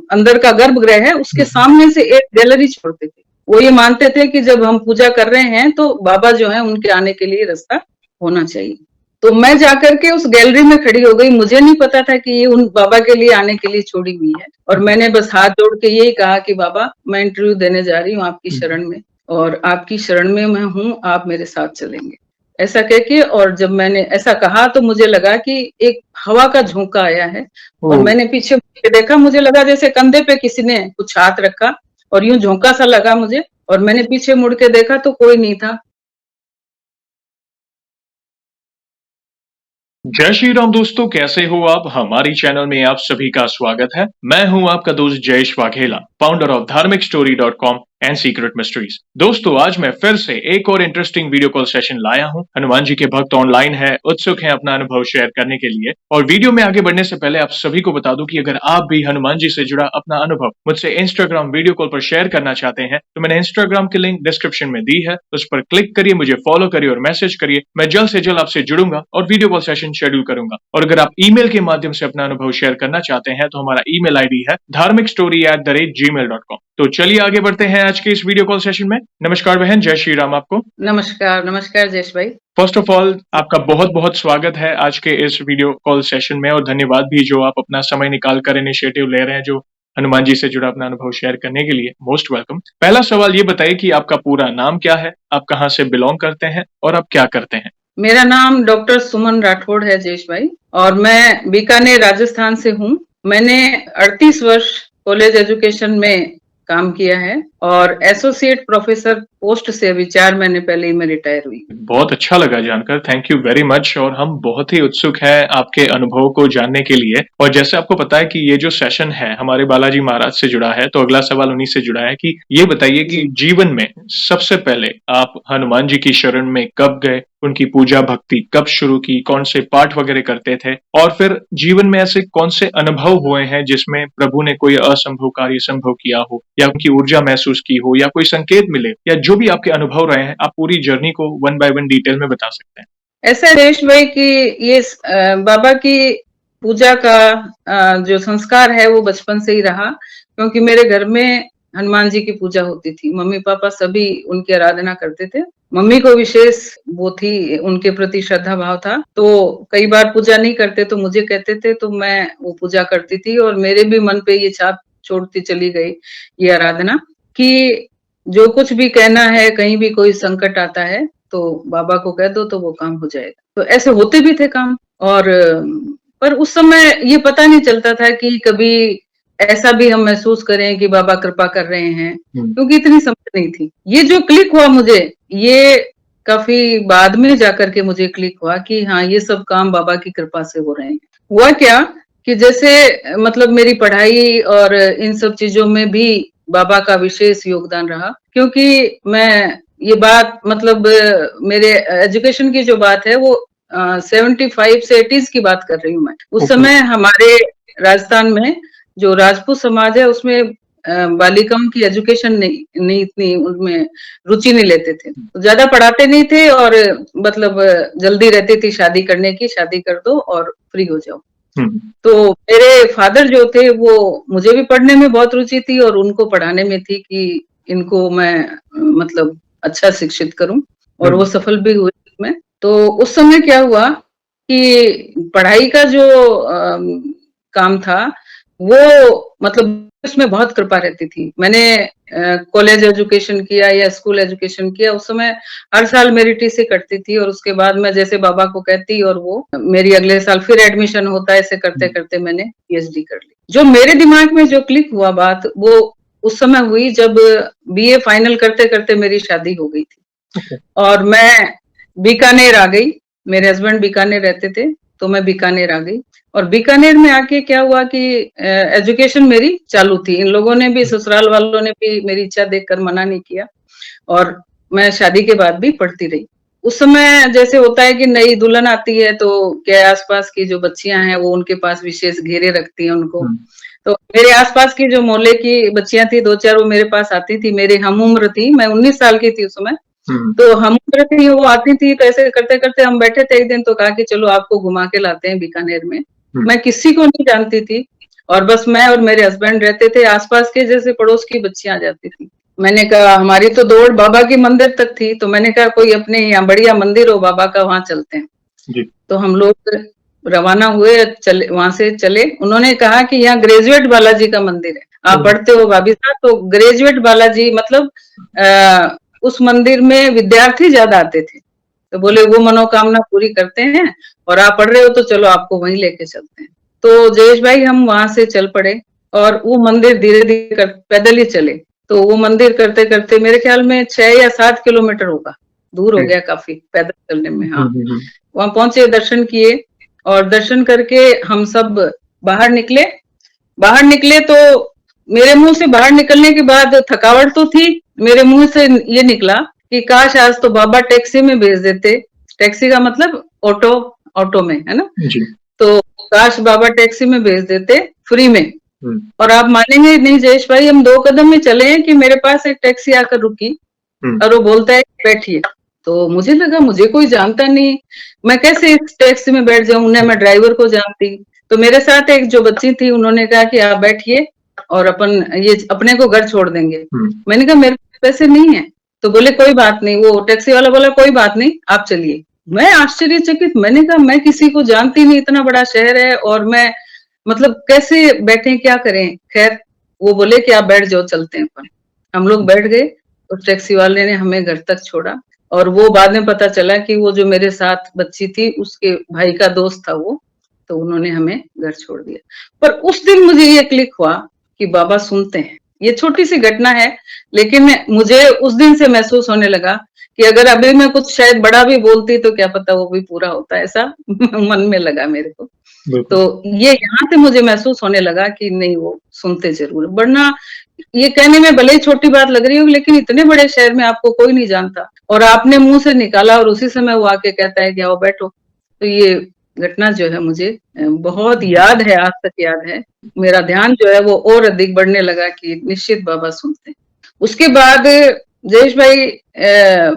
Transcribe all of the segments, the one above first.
अंदर का गर्भगृह है उसके सामने से एक गैलरी छोड़ते थे। वो ये मानते थे कि जब हम पूजा कर रहे हैं तो बाबा जो है उनके आने के लिए रास्ता होना चाहिए। तो मैं जाकर के उस गैलरी में खड़ी हो गई। मुझे नहीं पता था कि ये उन बाबा के लिए आने के लिए छोड़ी हुई है, और मैंने बस हाथ जोड़ के यही कहा कि बाबा मैं इंटरव्यू देने जा रही हूँ आपकी शरण में, और आपकी शरण में मैं हूँ, आप मेरे साथ चलेंगे, ऐसा कह के। और जब मैंने ऐसा कहा तो मुझे लगा कि एक हवा का झोंका आया है, और मैंने पीछे मुड़ के देखा, मुझे लगा जैसे कंधे पे किसी ने कुछ हाथ रखा और यूं झोंका सा लगा मुझे, और मैंने पीछे मुड़ के देखा तो कोई नहीं था। जय श्री राम दोस्तों, कैसे हो आप? हमारी चैनल में आप सभी का स्वागत है। मैं हूं आपका दोस्त जयेश वाघेला, फाउंडर ऑफ धार्मिकस्टोरी.com एंड सीक्रेट मिस्ट्रीज। दोस्तों, आज मैं फिर से एक और इंटरेस्टिंग वीडियो कॉल सेशन लाया हूं। हनुमान जी के भक्त ऑनलाइन है, उत्सुक हैं अपना अनुभव शेयर करने के लिए। और वीडियो में आगे बढ़ने से पहले आप सभी को बता दूं कि अगर आप भी हनुमान जी से जुड़ा अपना अनुभव मुझसे इंस्टाग्राम वीडियो कॉल पर शेयर करना चाहते हैं तो मैंने इंस्टाग्राम की लिंक डिस्क्रिप्शन में दी है, उस पर क्लिक करिए, मुझे फॉलो करिए और मैसेज करिए। मैं जल्द से जल्द आपसे जुड़ूंगा और वीडियो कॉल सेशन शेड्यूल करूंगा। और अगर आप ईमेल के माध्यम से अपना अनुभव शेयर करना चाहते हैं तो हमारा ईमेल आईडी है dharmikstory@gmail.com। तो चलिए आगे बढ़ते हैं आज के इस वीडियो कॉल सेशन में। नमस्कार बहन, जय श्री राम आपको। नमस्कार, नमस्कार जयेश भाई। फर्स्ट ऑफ ऑल आपका बहुत बहुत स्वागत है आज के इस वीडियो कॉल सेशन में, और धन्यवाद भी जो आप अपना समय निकाल कर इनिशिएटिव ले रहे हैं जो हनुमान जी से जुड़ा अपना अनुभव शेयर करने के लिए। Most welcome. पहला सवाल ये बताइए कि आपका पूरा नाम क्या है, आप कहाँ से बिलोंग करते हैं और आप क्या करते हैं? मेरा नाम डॉक्टर सुमन राठौड़ है जयेश भाई, और मैं बीकानेर राजस्थान से हूँ। मैंने 38 वर्ष कॉलेज एजुकेशन में काम किया है, और एसोसिएट प्रोफेसर पोस्ट से अभी 4 महीने पहले ही मैं रिटायर हुई। बहुत अच्छा लगा जानकर, थैंक यू वेरी मच। और हम बहुत ही उत्सुक हैं आपके अनुभव को जानने के लिए। और जैसे आपको पता है कि ये जो सेशन है हमारे बालाजी महाराज से जुड़ा है, तो अगला सवाल उन्हीं से जुड़ा है कि ये बताइए कि जीवन में सबसे पहले आप हनुमान जी की शरण में कब गए, उनकी पूजा भक्ति कब शुरू की, कौन से पाठ वगैरह करते थे, और फिर जीवन में ऐसे कौन से अनुभव हुए हैं जिसमें प्रभु ने कोई असंभव कार्य संभव किया हो, या उनकी ऊर्जा महसूस की हो, या कोई संकेत मिले, या जो भी आपके अनुभव रहे हैं, आप पूरी जर्नी को वन बाय वन डिटेल में बता सकते हैं। ऐसा जयेश भाई कि ये बाबा की पूजा का जो संस्कार है वो बचपन से ही रहा, क्योंकि मेरे घर में हनुमान जी की पूजा होती थी। मम्मी पापा सभी उनकी आराधना करते थे। मम्मी को विशेष वो थी, उनके प्रति श्रद्धा भाव था, तो कई बार पूजा नहीं करते तो मुझे कहते थे, तो मैं वो पूजा करती थी। और मेरे भी मन पे ये छाप छोड़ती चली गई ये आराधना कि जो कुछ भी कहना है, कहीं भी कोई संकट आता है तो बाबा को कह दो तो वो काम हो जाएगा। तो ऐसे होते भी थे काम। और पर उस समय ये पता नहीं चलता था कि कभी ऐसा भी हम महसूस करें कि बाबा कृपा कर रहे हैं, क्योंकि इतनी समझ नहीं थी। ये जो क्लिक हुआ मुझे, ये काफी बाद में जाकर के मुझे क्लिक हुआ कि हाँ, ये सब काम बाबा की कृपा से हो रहे हैं। हुआ क्या कि जैसे मतलब मेरी पढ़ाई और इन सब चीजों में भी बाबा का विशेष योगदान रहा, क्योंकि मैं ये बात मतलब मेरे एजुकेशन की जो बात है वो 75 से 80s की बात कर रही हूँ मैं। उस समय हमारे राजस्थान में जो राजपूत समाज है उसमें बालिकाओं की एजुकेशन नहीं इतनी उनमें रुचि नहीं लेते थे, तो ज्यादा पढ़ाते नहीं थे, और मतलब जल्दी रहती थी शादी करने की, शादी कर दो और फ्री हो जाओ। तो मेरे फादर जो थे वो, मुझे भी पढ़ने में बहुत रुचि थी और उनको पढ़ाने में थी कि इनको मैं मतलब अच्छा शिक्षित करूं, और वो सफल भी हुए इसमें। तो उस समय क्या हुआ कि पढ़ाई का जो काम था वो मतलब उसमें बहुत कृपा रहती थी। मैंने कॉलेज एजुकेशन किया या स्कूल एजुकेशन किया, उस समय हर साल मेरी टीसी कटती थी, और उसके बाद मैं जैसे बाबा को कहती और वो मेरी अगले साल फिर एडमिशन होता, ऐसे करते करते मैंने पीएचडी कर ली। जो मेरे दिमाग में जो क्लिक हुआ बात, वो उस समय हुई जब बीए फाइनल करते करते मेरी शादी हो गई थी। और मैं बीकानेर आ गई, मेरे हस्बैंड बीकानेर रहते थे, तो मैं बीकानेर आ गई। और बीकानेर में आके क्या हुआ कि एजुकेशन मेरी चालू थी। इन लोगों ने भी, ससुराल वालों ने भी मेरी इच्छा देखकर मना नहीं किया, और मैं शादी के बाद भी पढ़ती रही। उस समय जैसे होता है कि नई दुल्हन आती है तो क्या आसपास की जो बच्चियां हैं वो उनके पास विशेष घेरे रखती हैं उनको। तो मेरे आसपास की जो मोहल्ले की बच्चियां थी 2-4, वो मेरे पास आती थी, मेरे हम उम्र थी, मैं 19 साल की थी उस समय। तो हम उम्र थी, वो आती थी, तो ऐसे करते करते हम बैठे थे एक दिन, तो कहा कि चलो आपको घुमा के लाते हैं बीकानेर में। मैं किसी को नहीं जानती थी, और बस मैं और मेरे हस्बैंड रहते थे। आसपास के जैसे पड़ोस की बच्चियां आ जाती थी। मैंने कहा हमारी तो दौड़ बाबा के मंदिर तक थी, तो मैंने कहा कोई अपने यहाँ बढ़िया मंदिर हो बाबा का, वहां चलते हैं। जी। तो हम लोग रवाना हुए, चले वहां से चले। उन्होंने कहा कि यहाँ ग्रेजुएट बालाजी का मंदिर है, आप पढ़ते हो भाभी साहब, तो ग्रेजुएट बालाजी मतलब उस मंदिर में विद्यार्थी ज्यादा आते थे। तो बोले वो मनोकामना पूरी करते हैं, और आप पढ़ रहे हो तो चलो आपको वहीं लेके चलते हैं। तो जयेश भाई हम वहां से चल पड़े, और वो मंदिर धीरे धीरे पैदल ही चले। तो वो मंदिर करते करते मेरे ख्याल में 6 या 7 किलोमीटर होगा, दूर हो गया काफी पैदल चलने में। हाँ, वहां पहुंचे, दर्शन किए, और दर्शन करके हम सब बाहर निकले। बाहर निकले तो मेरे मुंह से बाहर निकलने के बाद थकावट तो थी, मेरे मुंह से ये निकला कि काश आज तो बाबा टैक्सी में भेज देते। टैक्सी का मतलब ऑटो, ऑटो में, है ना। जी। तो काश बाबा टैक्सी में भेज देते फ्री में। और आप मानेंगे नहीं जयेश भाई, हम 2 कदम में चले हैं कि मेरे पास एक टैक्सी आकर रुकी, और वो बोलता है बैठिए। तो मुझे लगा मुझे कोई जानता नहीं, मैं कैसे इस टैक्सी में बैठ जाऊं, ना मैं ड्राइवर को जानती। तो मेरे साथ एक जो बच्ची थी, उन्होंने कहा कि आप बैठिए और अपन ये अपने को घर छोड़ देंगे। मैंने कहा मेरे पास पैसे नहीं है। तो बोले कोई बात नहीं, वो टैक्सी वाला बोला कोई बात नहीं आप चलिए। मैं आश्चर्यचकित, मैंने कहा मैं किसी को जानती नहीं, इतना बड़ा शहर है और मैं मतलब कैसे बैठे, क्या करें। खैर वो बोले कि आप बैठ जाओ, चलते हैं अपन। हम लोग बैठ गए, उस टैक्सी वाले ने हमें घर तक छोड़ा। और वो बाद में पता चला कि वो जो मेरे साथ बच्ची थी उसके भाई का दोस्त था वो, तो उन्होंने हमें घर छोड़ दिया। पर उस दिन मुझे ये क्लिक हुआ कि बाबा सुनते हैं। ये छोटी सी घटना है, लेकिन मुझे उस दिन से महसूस होने लगा कि अगर अभी मैं कुछ शायद बड़ा भी बोलती तो क्या पता वो भी पूरा होता, ऐसा मन में लगा मेरे को। तो ये यहाँ से मुझे महसूस होने लगा कि नहीं, वो सुनते जरूर। वरना ये कहने में भले ही छोटी बात लग रही हो, लेकिन इतने बड़े शहर में आपको कोई नहीं जानता और आपने मुंह से निकाला और उसी समय वो आके कहता है कि आओ बैठो। तो ये घटना जो है मुझे बहुत याद है, आज तक याद है। मेरा ध्यान जो है वो और अधिक बढ़ने लगा कि निश्चित बाबा सुनते। उसके बाद जयेश भाई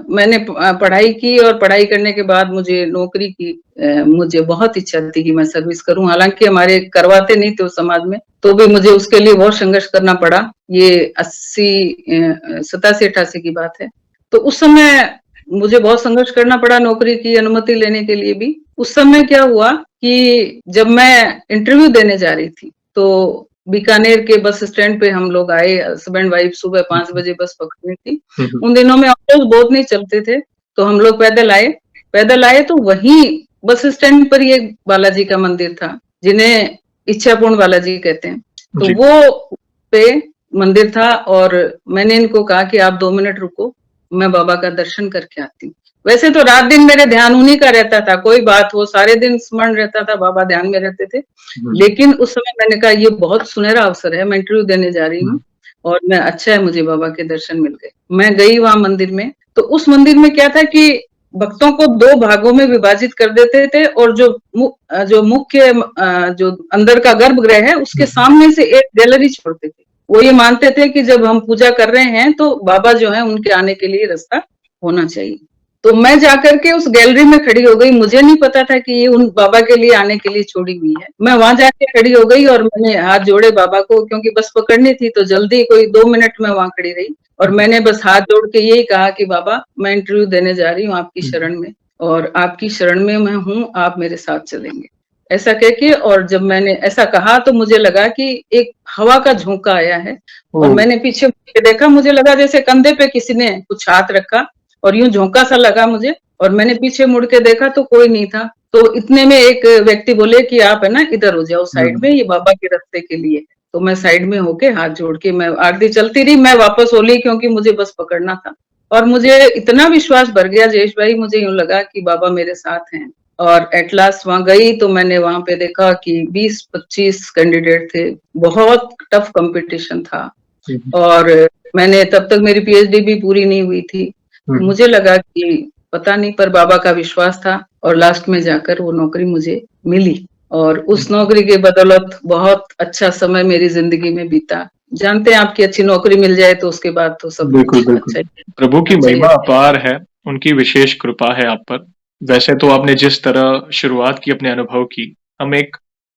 मैंने पढ़ाई की, और पढ़ाई करने के बाद मुझे नौकरी की मुझे बहुत इच्छा थी कि मैं सर्विस करूं। हालांकि हमारे करवाते नहीं थे उस समाज में, तो भी मुझे उसके लिए बहुत संघर्ष करना पड़ा। ये 87-88 की बात है। तो उस समय मुझे बहुत संघर्ष करना पड़ा नौकरी की अनुमति लेने के लिए भी। उस समय क्या हुआ कि जब मैं इंटरव्यू देने जा रही थी, तो बीकानेर के बस स्टैंड पे हम लोग आए। हस्बैंड वाइफ सुबह 5 बजे बस पकड़नी थी। उन दिनों में ऑटोज बहुत नहीं चलते थे, तो हम लोग पैदल आए। पैदल आए तो वहीं बस स्टैंड पर ही एक बालाजी का मंदिर था, जिन्हें इच्छापूर्ण बालाजी कहते हैं। तो वो पे मंदिर था, और मैंने इनको कहा कि आप 2 मिनट रुको, मैं बाबा का दर्शन करके आती हूँ। वैसे तो रात दिन मेरे ध्यान उन्हीं का रहता था, कोई बात हो सारे दिन स्मरण रहता था, बाबा ध्यान में रहते थे। लेकिन उस समय मैंने कहा ये बहुत सुनहरा अवसर है, मैं इंटरव्यू देने जा रही हूँ और मैं अच्छा है मुझे बाबा के दर्शन मिल गए। मैं गई वहां मंदिर में। तो उस मंदिर में क्या था कि भक्तों को 2 भागों में विभाजित कर देते थे, और जो मुख्य जो अंदर का गर्भगृह है उसके सामने से एक गैलरी छोड़ते थे। वो ये मानते थे कि जब हम पूजा कर रहे हैं तो बाबा जो है उनके आने के लिए रास्ता होना चाहिए। तो मैं जाकर के उस गैलरी में खड़ी हो गई। मुझे नहीं पता था कि ये उन बाबा के लिए आने के लिए छोड़ी हुई है। मैं वहां जाके खड़ी हो गई और मैंने हाथ जोड़े बाबा को, क्योंकि बस पकड़नी थी तो जल्दी कोई 2 मिनट में वहां खड़ी रही। और मैंने बस हाथ जोड़ के यही कहा कि बाबा मैं इंटरव्यू देने जा रही हूँ आपकी शरण में, और आपकी शरण में मैं हूँ, आप मेरे साथ चलेंगे, ऐसा कह के। और जब मैंने ऐसा कहा तो मुझे लगा कि एक हवा का झोंका आया है, और मैंने पीछे देखा, मुझे लगा जैसे कंधे पे किसी ने कुछ हाथ रखा और यूं झोंका सा लगा मुझे। और मैंने पीछे मुड़ के देखा तो कोई नहीं था। तो इतने में एक व्यक्ति बोले कि आप है ना इधर हो जाओ साइड में, ये बाबा के रास्ते के लिए। तो मैं साइड में होके हाथ जोड़ के मैं आरती चलती रही। मैं वापस हो ली क्योंकि मुझे बस पकड़ना था। और मुझे इतना विश्वास भर गया जयेश भाई, मुझे यूं लगा कि बाबा मेरे साथ हैं। और एट लास्ट वहां गई तो मैंने वहां पे देखा कि 20-25 कैंडिडेट थे, बहुत टफ कंपटीशन था। और मैंने तब तक मेरी पीएचडी भी पूरी नहीं हुई थी। मुझे लगा कि पता नहीं, पर बाबा का विश्वास था, और लास्ट में जाकर वो नौकरी मुझे मिली। और उस नौकरी के बदौलत बहुत अच्छा समय मेरी जिंदगी में बीता। जानते हैं आपकी अच्छी नौकरी मिल जाए तो उसके बाद तो सब बिल्कुल। अच्छा ही। प्रभु की महिमा अपार है, उनकी विशेष कृपा है आप पर। वैसे तो आपने जिस तरह शुरुआत की अपने अनुभव की, हम एक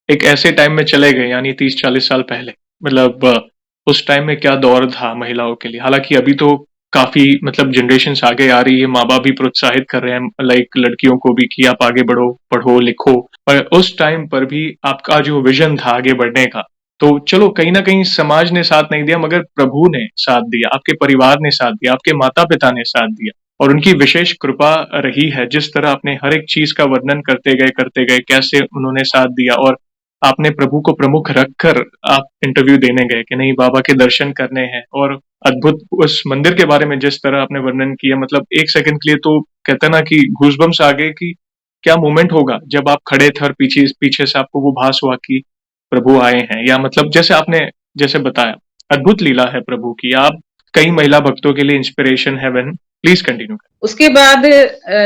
एक ऐसे टाइम में चले गए, यानी 30-40 साल पहले। मतलब उस टाइम में क्या दौर था महिलाओं के लिए। हालांकि अभी तो काफी मतलब जनरेशन्स आगे आ रही है, माँ बाप भी प्रोत्साहित कर रहे हैं लाइक लड़कियों को भी कि आप आगे बढ़ो, पढ़ो लिखो। पर उस टाइम पर भी आपका जो विजन था आगे बढ़ने का, तो चलो कहीं ना कहीं समाज ने साथ नहीं दिया, मगर प्रभु ने साथ दिया, आपके परिवार ने साथ दिया, आपके माता पिता ने साथ दिया, और उनकी विशेष कृपा रही है। जिस तरह आपने हर एक चीज का वर्णन करते गए कैसे उन्होंने साथ दिया, और आपने प्रभु को प्रमुख रखकर आप इंटरव्यू देने गए कि नहीं बाबा के दर्शन करने हैं। और अद्भुत उस मंदिर के बारे में जिस तरह आपने वर्णन किया, मतलब एक सेकंड के लिए तो कहते हैं ना कि घूसबम्स आ गए कि क्या मोमेंट होगा जब आप खड़े थे और पीछे पीछे से आपको वो भास हुआ कि प्रभु आए हैं। या मतलब जैसे आपने जैसे बताया, अद्भुत लीला है प्रभु की। आप कई महिला भक्तों के लिए इंस्पिरेशन है। बहन प्लीज कंटिन्यू। उसके बाद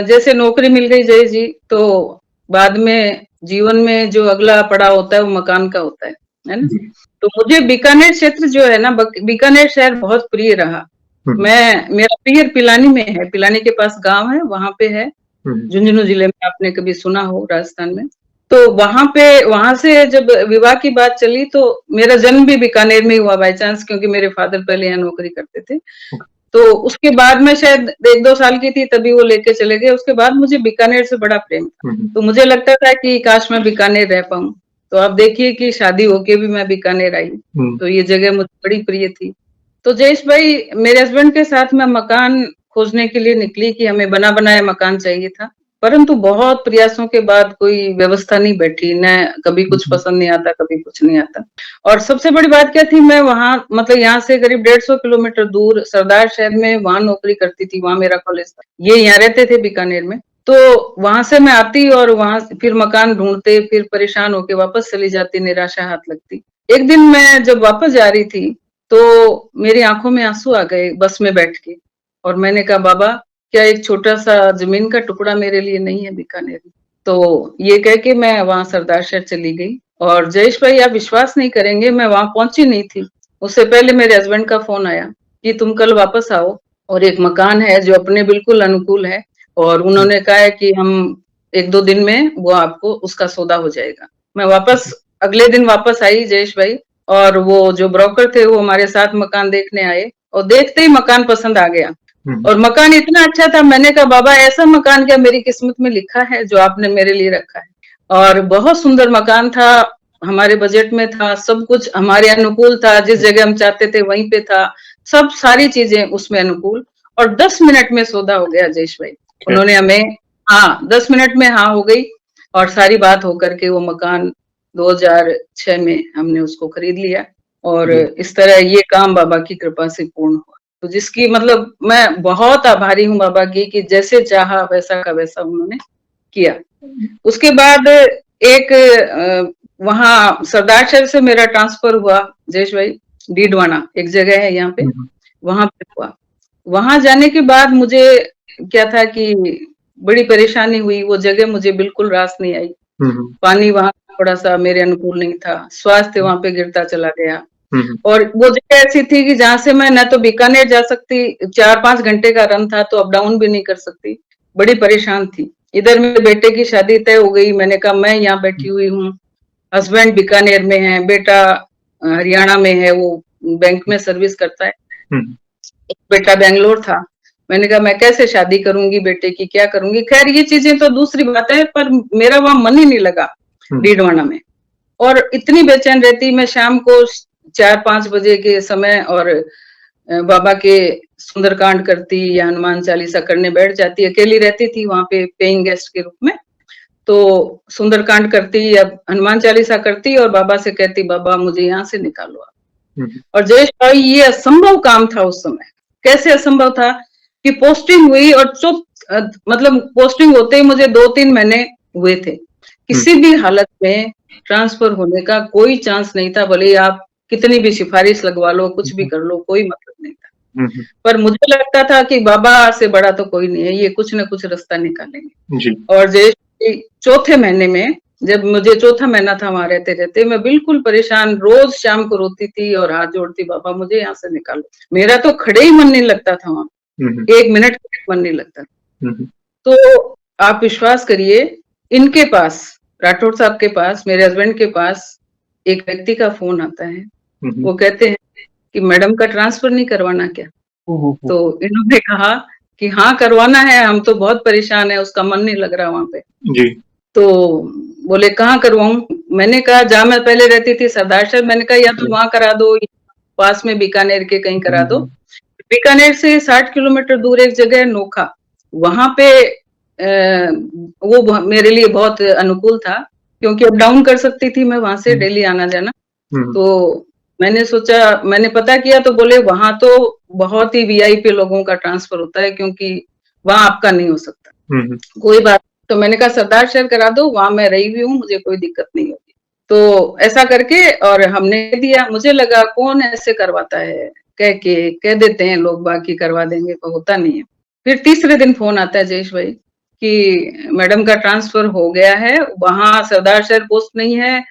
जैसे नौकरी मिल गई जय जी, तो बाद में जीवन में जो अगला पड़ाव होता है वो मकान का होता है ना। तो मुझे बीकानेर क्षेत्र जो है ना, बीकानेर शहर बहुत प्रिय रहा। मेरा पियर पिलानी में है, पिलानी के पास गांव है, वहां पे है, झुंझुनू जिले में, आपने कभी सुना हो, राजस्थान में। तो वहां से जब विवाह की बात चली, तो मेरा जन्म भी बीकानेर में हुआ बाय चांस, क्योंकि मेरे फादर पहले यहाँ नौकरी करते थे। तो उसके बाद मैं शायद 1-2 साल की थी तभी वो लेके चले गए। उसके बाद मुझे बीकानेर से बड़ा प्रेम था, तो मुझे लगता था कि काश मैं बीकानेर रह पाऊं। तो आप देखिए कि शादी होके भी मैं बीकानेर आई, तो ये जगह मुझे बड़ी प्रिय थी। तो जयेश भाई, मेरे हस्बैंड के साथ मैं मकान खोजने के लिए निकली कि हमें बना बनाया मकान चाहिए था, परंतु बहुत प्रयासों के बाद कोई व्यवस्था नहीं बैठी, न कभी कुछ पसंद नहीं आता, कभी कुछ नहीं आता। और सबसे बड़ी बात क्या थी, मैं वहां मतलब यहाँ से करीब 150 किलोमीटर दूर सरदार शहर में वहां नौकरी करती थी, वहां मेरा कॉलेज था। ये यहाँ रहते थे बीकानेर में। तो वहां से मैं आती और वहां फिर मकान ढूंढते, फिर परेशान होके वापस चली जाती, निराशा हाथ लगती। एक दिन मैं जब वापस जा रही थी, तो मेरी आंखों में आंसू आ गए बस में बैठ के, और मैंने कहा बाबा, क्या एक छोटा सा जमीन का टुकड़ा मेरे लिए नहीं है बीकानेर में? तो ये कह के मैं वहां सरदार शहर चली गई। और जयेश भाई, आप विश्वास नहीं करेंगे, मैं वहां पहुंची नहीं थी, उससे पहले मेरे हस्बैंड का फोन आया कि तुम कल वापस आओ, और एक मकान है जो अपने बिल्कुल अनुकूल है, और उन्होंने कहा है कि हम 1-2 दिन में वो आपको उसका सौदा हो जाएगा। मैं वापस अगले दिन वापस आई जयेश भाई, और वो जो ब्रोकर थे वो हमारे साथ मकान देखने आए, और देखते ही मकान पसंद आ गया। और मकान इतना अच्छा था, मैंने कहा बाबा, ऐसा मकान क्या मेरी किस्मत में लिखा है जो आपने मेरे लिए रखा है? और बहुत सुंदर मकान था, हमारे बजट में था, सब कुछ हमारे अनुकूल था, जिस जगह हम चाहते थे वहीं पे था, सब सारी चीजें उसमें अनुकूल। और 10 मिनट में सौदा हो गया जयेश भाई। उन्होंने हमें, हाँ, 10 मिनट में हाँ हो गई, और सारी बात होकर के वो मकान 2006 में हमने उसको खरीद लिया। और इस तरह ये काम बाबा की कृपा से पूर्ण हुआ। तो जिसकी मतलब मैं बहुत आभारी हूँ बाबा की, कि जैसे चाहा वैसा का वैसा उन्होंने किया। उसके बाद एक वहां सरदार शहर से मेरा ट्रांसफर हुआ जयेश भाई, डीडवाना एक जगह है यहाँ पे, वहां पे हुआ। वहां जाने के बाद मुझे क्या था कि बड़ी परेशानी हुई, वो जगह मुझे बिल्कुल रास नहीं आई। पानी वहां थोड़ा सा मेरे अनुकूल नहीं था, स्वास्थ्य वहां पे गिरता चला गया। और वो जगह ऐसी थी कि जहां से मैं न तो बीकानेर जा सकती, 4-5 घंटे का रन था, तो अप डाउन भी नहीं कर सकती, बड़ी परेशान थी। इधर मेरे बेटे की शादी तय हो गई, मैंने कहा मैं यहाँ बैठी हुई हूँ, हस्बैंड बीकानेर में है, बेटा हरियाणा में है, वो बैंक में सर्विस करता है, बेटा बेंगलोर था। मैंने कहा मैं कैसे शादी करूंगी बेटे की, क्या करूंगी? खैर ये चीजें तो दूसरी बात है, पर मेरा वहां मन ही नहीं लगा डीडवाना में। और इतनी बेचैन रहती मैं शाम को 4-5 बजे के समय, और बाबा के सुंदरकांड करती या हनुमान चालीसा करने बैठ जाती, अकेली रहती थी वहां पे पेइंग गेस्ट के रूप में। तो सुंदरकांड करती या हनुमान चालीसा करती, और बाबा से कहती बाबा मुझे यहाँ से निकालो आप। और जयेश भाई, ये असंभव काम था उस समय। कैसे असंभव था कि पोस्टिंग हुई, और मतलब पोस्टिंग होते ही मुझे 2-3 महीने हुए थे, किसी भी हालत में ट्रांसफर होने का कोई चांस नहीं था, भले आप कितनी भी सिफारिश लगवा लो, कुछ भी कर लो, कोई मतलब नहीं था। पर मुझे लगता था कि बाबा से बड़ा तो कोई नहीं है, ये कुछ न कुछ रास्ता निकालेंगे। और जैसे चौथे महीने में, जब मुझे चौथा महीना था वहां रहते रहते, मैं बिल्कुल परेशान, रोज शाम को रोती थी और हाथ जोड़ती, बाबा मुझे यहाँ से निकालो। मेरा तो खड़े ही मन नहीं लगता था वहां, 1 मिनट का मन नहीं लगता। तो आप विश्वास करिए, इनके पास राठौड़ साहब के पास, मेरे हस्बैंड के पास एक व्यक्ति का फोन आता है। वो कहते हैं कि मैडम का ट्रांसफर नहीं करवाना क्या? तो इन्होंने कहा कि हाँ करवाना है, हम तो बहुत परेशान है, उसका मन नहीं लग रहा वहां पे जी। तो बोले कहाँ करवाऊं? मैंने कहा जहाँ मैं पहले रहती थी सरदार शहर, मैंने कहा या तो वहां करा दो, पास में बीकानेर के कहीं करा दो। बीकानेर से 60 किलोमीटर दूर एक जगह है नोखा, वहां पे वो मेरे लिए बहुत अनुकूल था, क्योंकि अप डाउन कर सकती थी मैं वहां से डेली आना जाना। तो मैंने सोचा, मैंने पता किया तो बोले वहां तो बहुत ही वीआईपी लोगों का ट्रांसफर होता है, क्योंकि वहां आपका नहीं हो सकता। कोई बात, तो मैंने कहा सरदार शहर करा दो, वहां मैं रही हुई हूँ, मुझे कोई दिक्कत नहीं होगी। तो ऐसा करके और हमने दिया। मुझे लगा कौन ऐसे करवाता है, कह देते हैं लोग बाकी करवा देंगे, तो होता नहीं है। फिर तीसरे दिन फोन आता है जयेश भाई कि मैडम का ट्रांसफर हो गया है, वहां सरदार शहर पोस्ट नहीं है,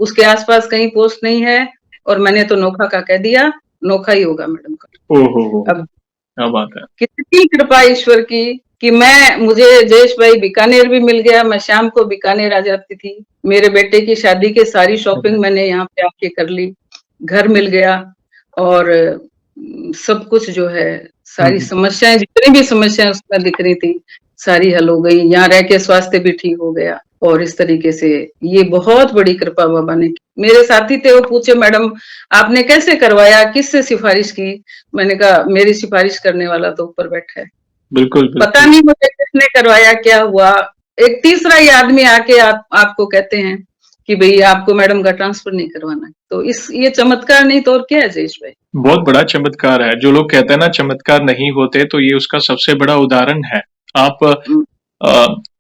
उसके आसपास कहीं पोस्ट नहीं है, और मैंने तो नोखा का कह दिया, नोखा ही होगा मैडम का। ओहो, अब क्या बात है। कितनी कृपा ईश्वर की कि मुझे जयेश भाई बीकानेर भी मिल गया, मैं शाम को बीकानेर आ जाती थी। मेरे बेटे की शादी की सारी शॉपिंग मैंने यहाँ पे आके कर ली, घर मिल गया, और सब कुछ जो है, सारी समस्याएं, जितनी भी समस्याएं उसमें दिख रही थी, सारी हल हो गई। यहाँ रह के स्वास्थ्य भी ठीक हो गया, और इस तरीके से ये बहुत बड़ी कृपा बाबा ने की। मेरे साथी थे, वो पूछे मैडम आपने कैसे करवाया, किससे सिफारिश की? मैंने कहा मेरी सिफारिश करने वाला तो ऊपर बैठा है। बिल्कुल, पता नहीं मुझे किसने करवाया, क्या हुआ, एक तीसरा ही आदमी आके आपको कहते हैं कि भैया आपको मैडम का ट्रांसफर नहीं करवाना है। तो ये चमत्कार नहीं तो और क्या है जयेश भाई? बहुत बड़ा चमत्कार है। जो लोग कहते हैं ना चमत्कार नहीं होते, तो ये उसका सबसे बड़ा उदाहरण है। आप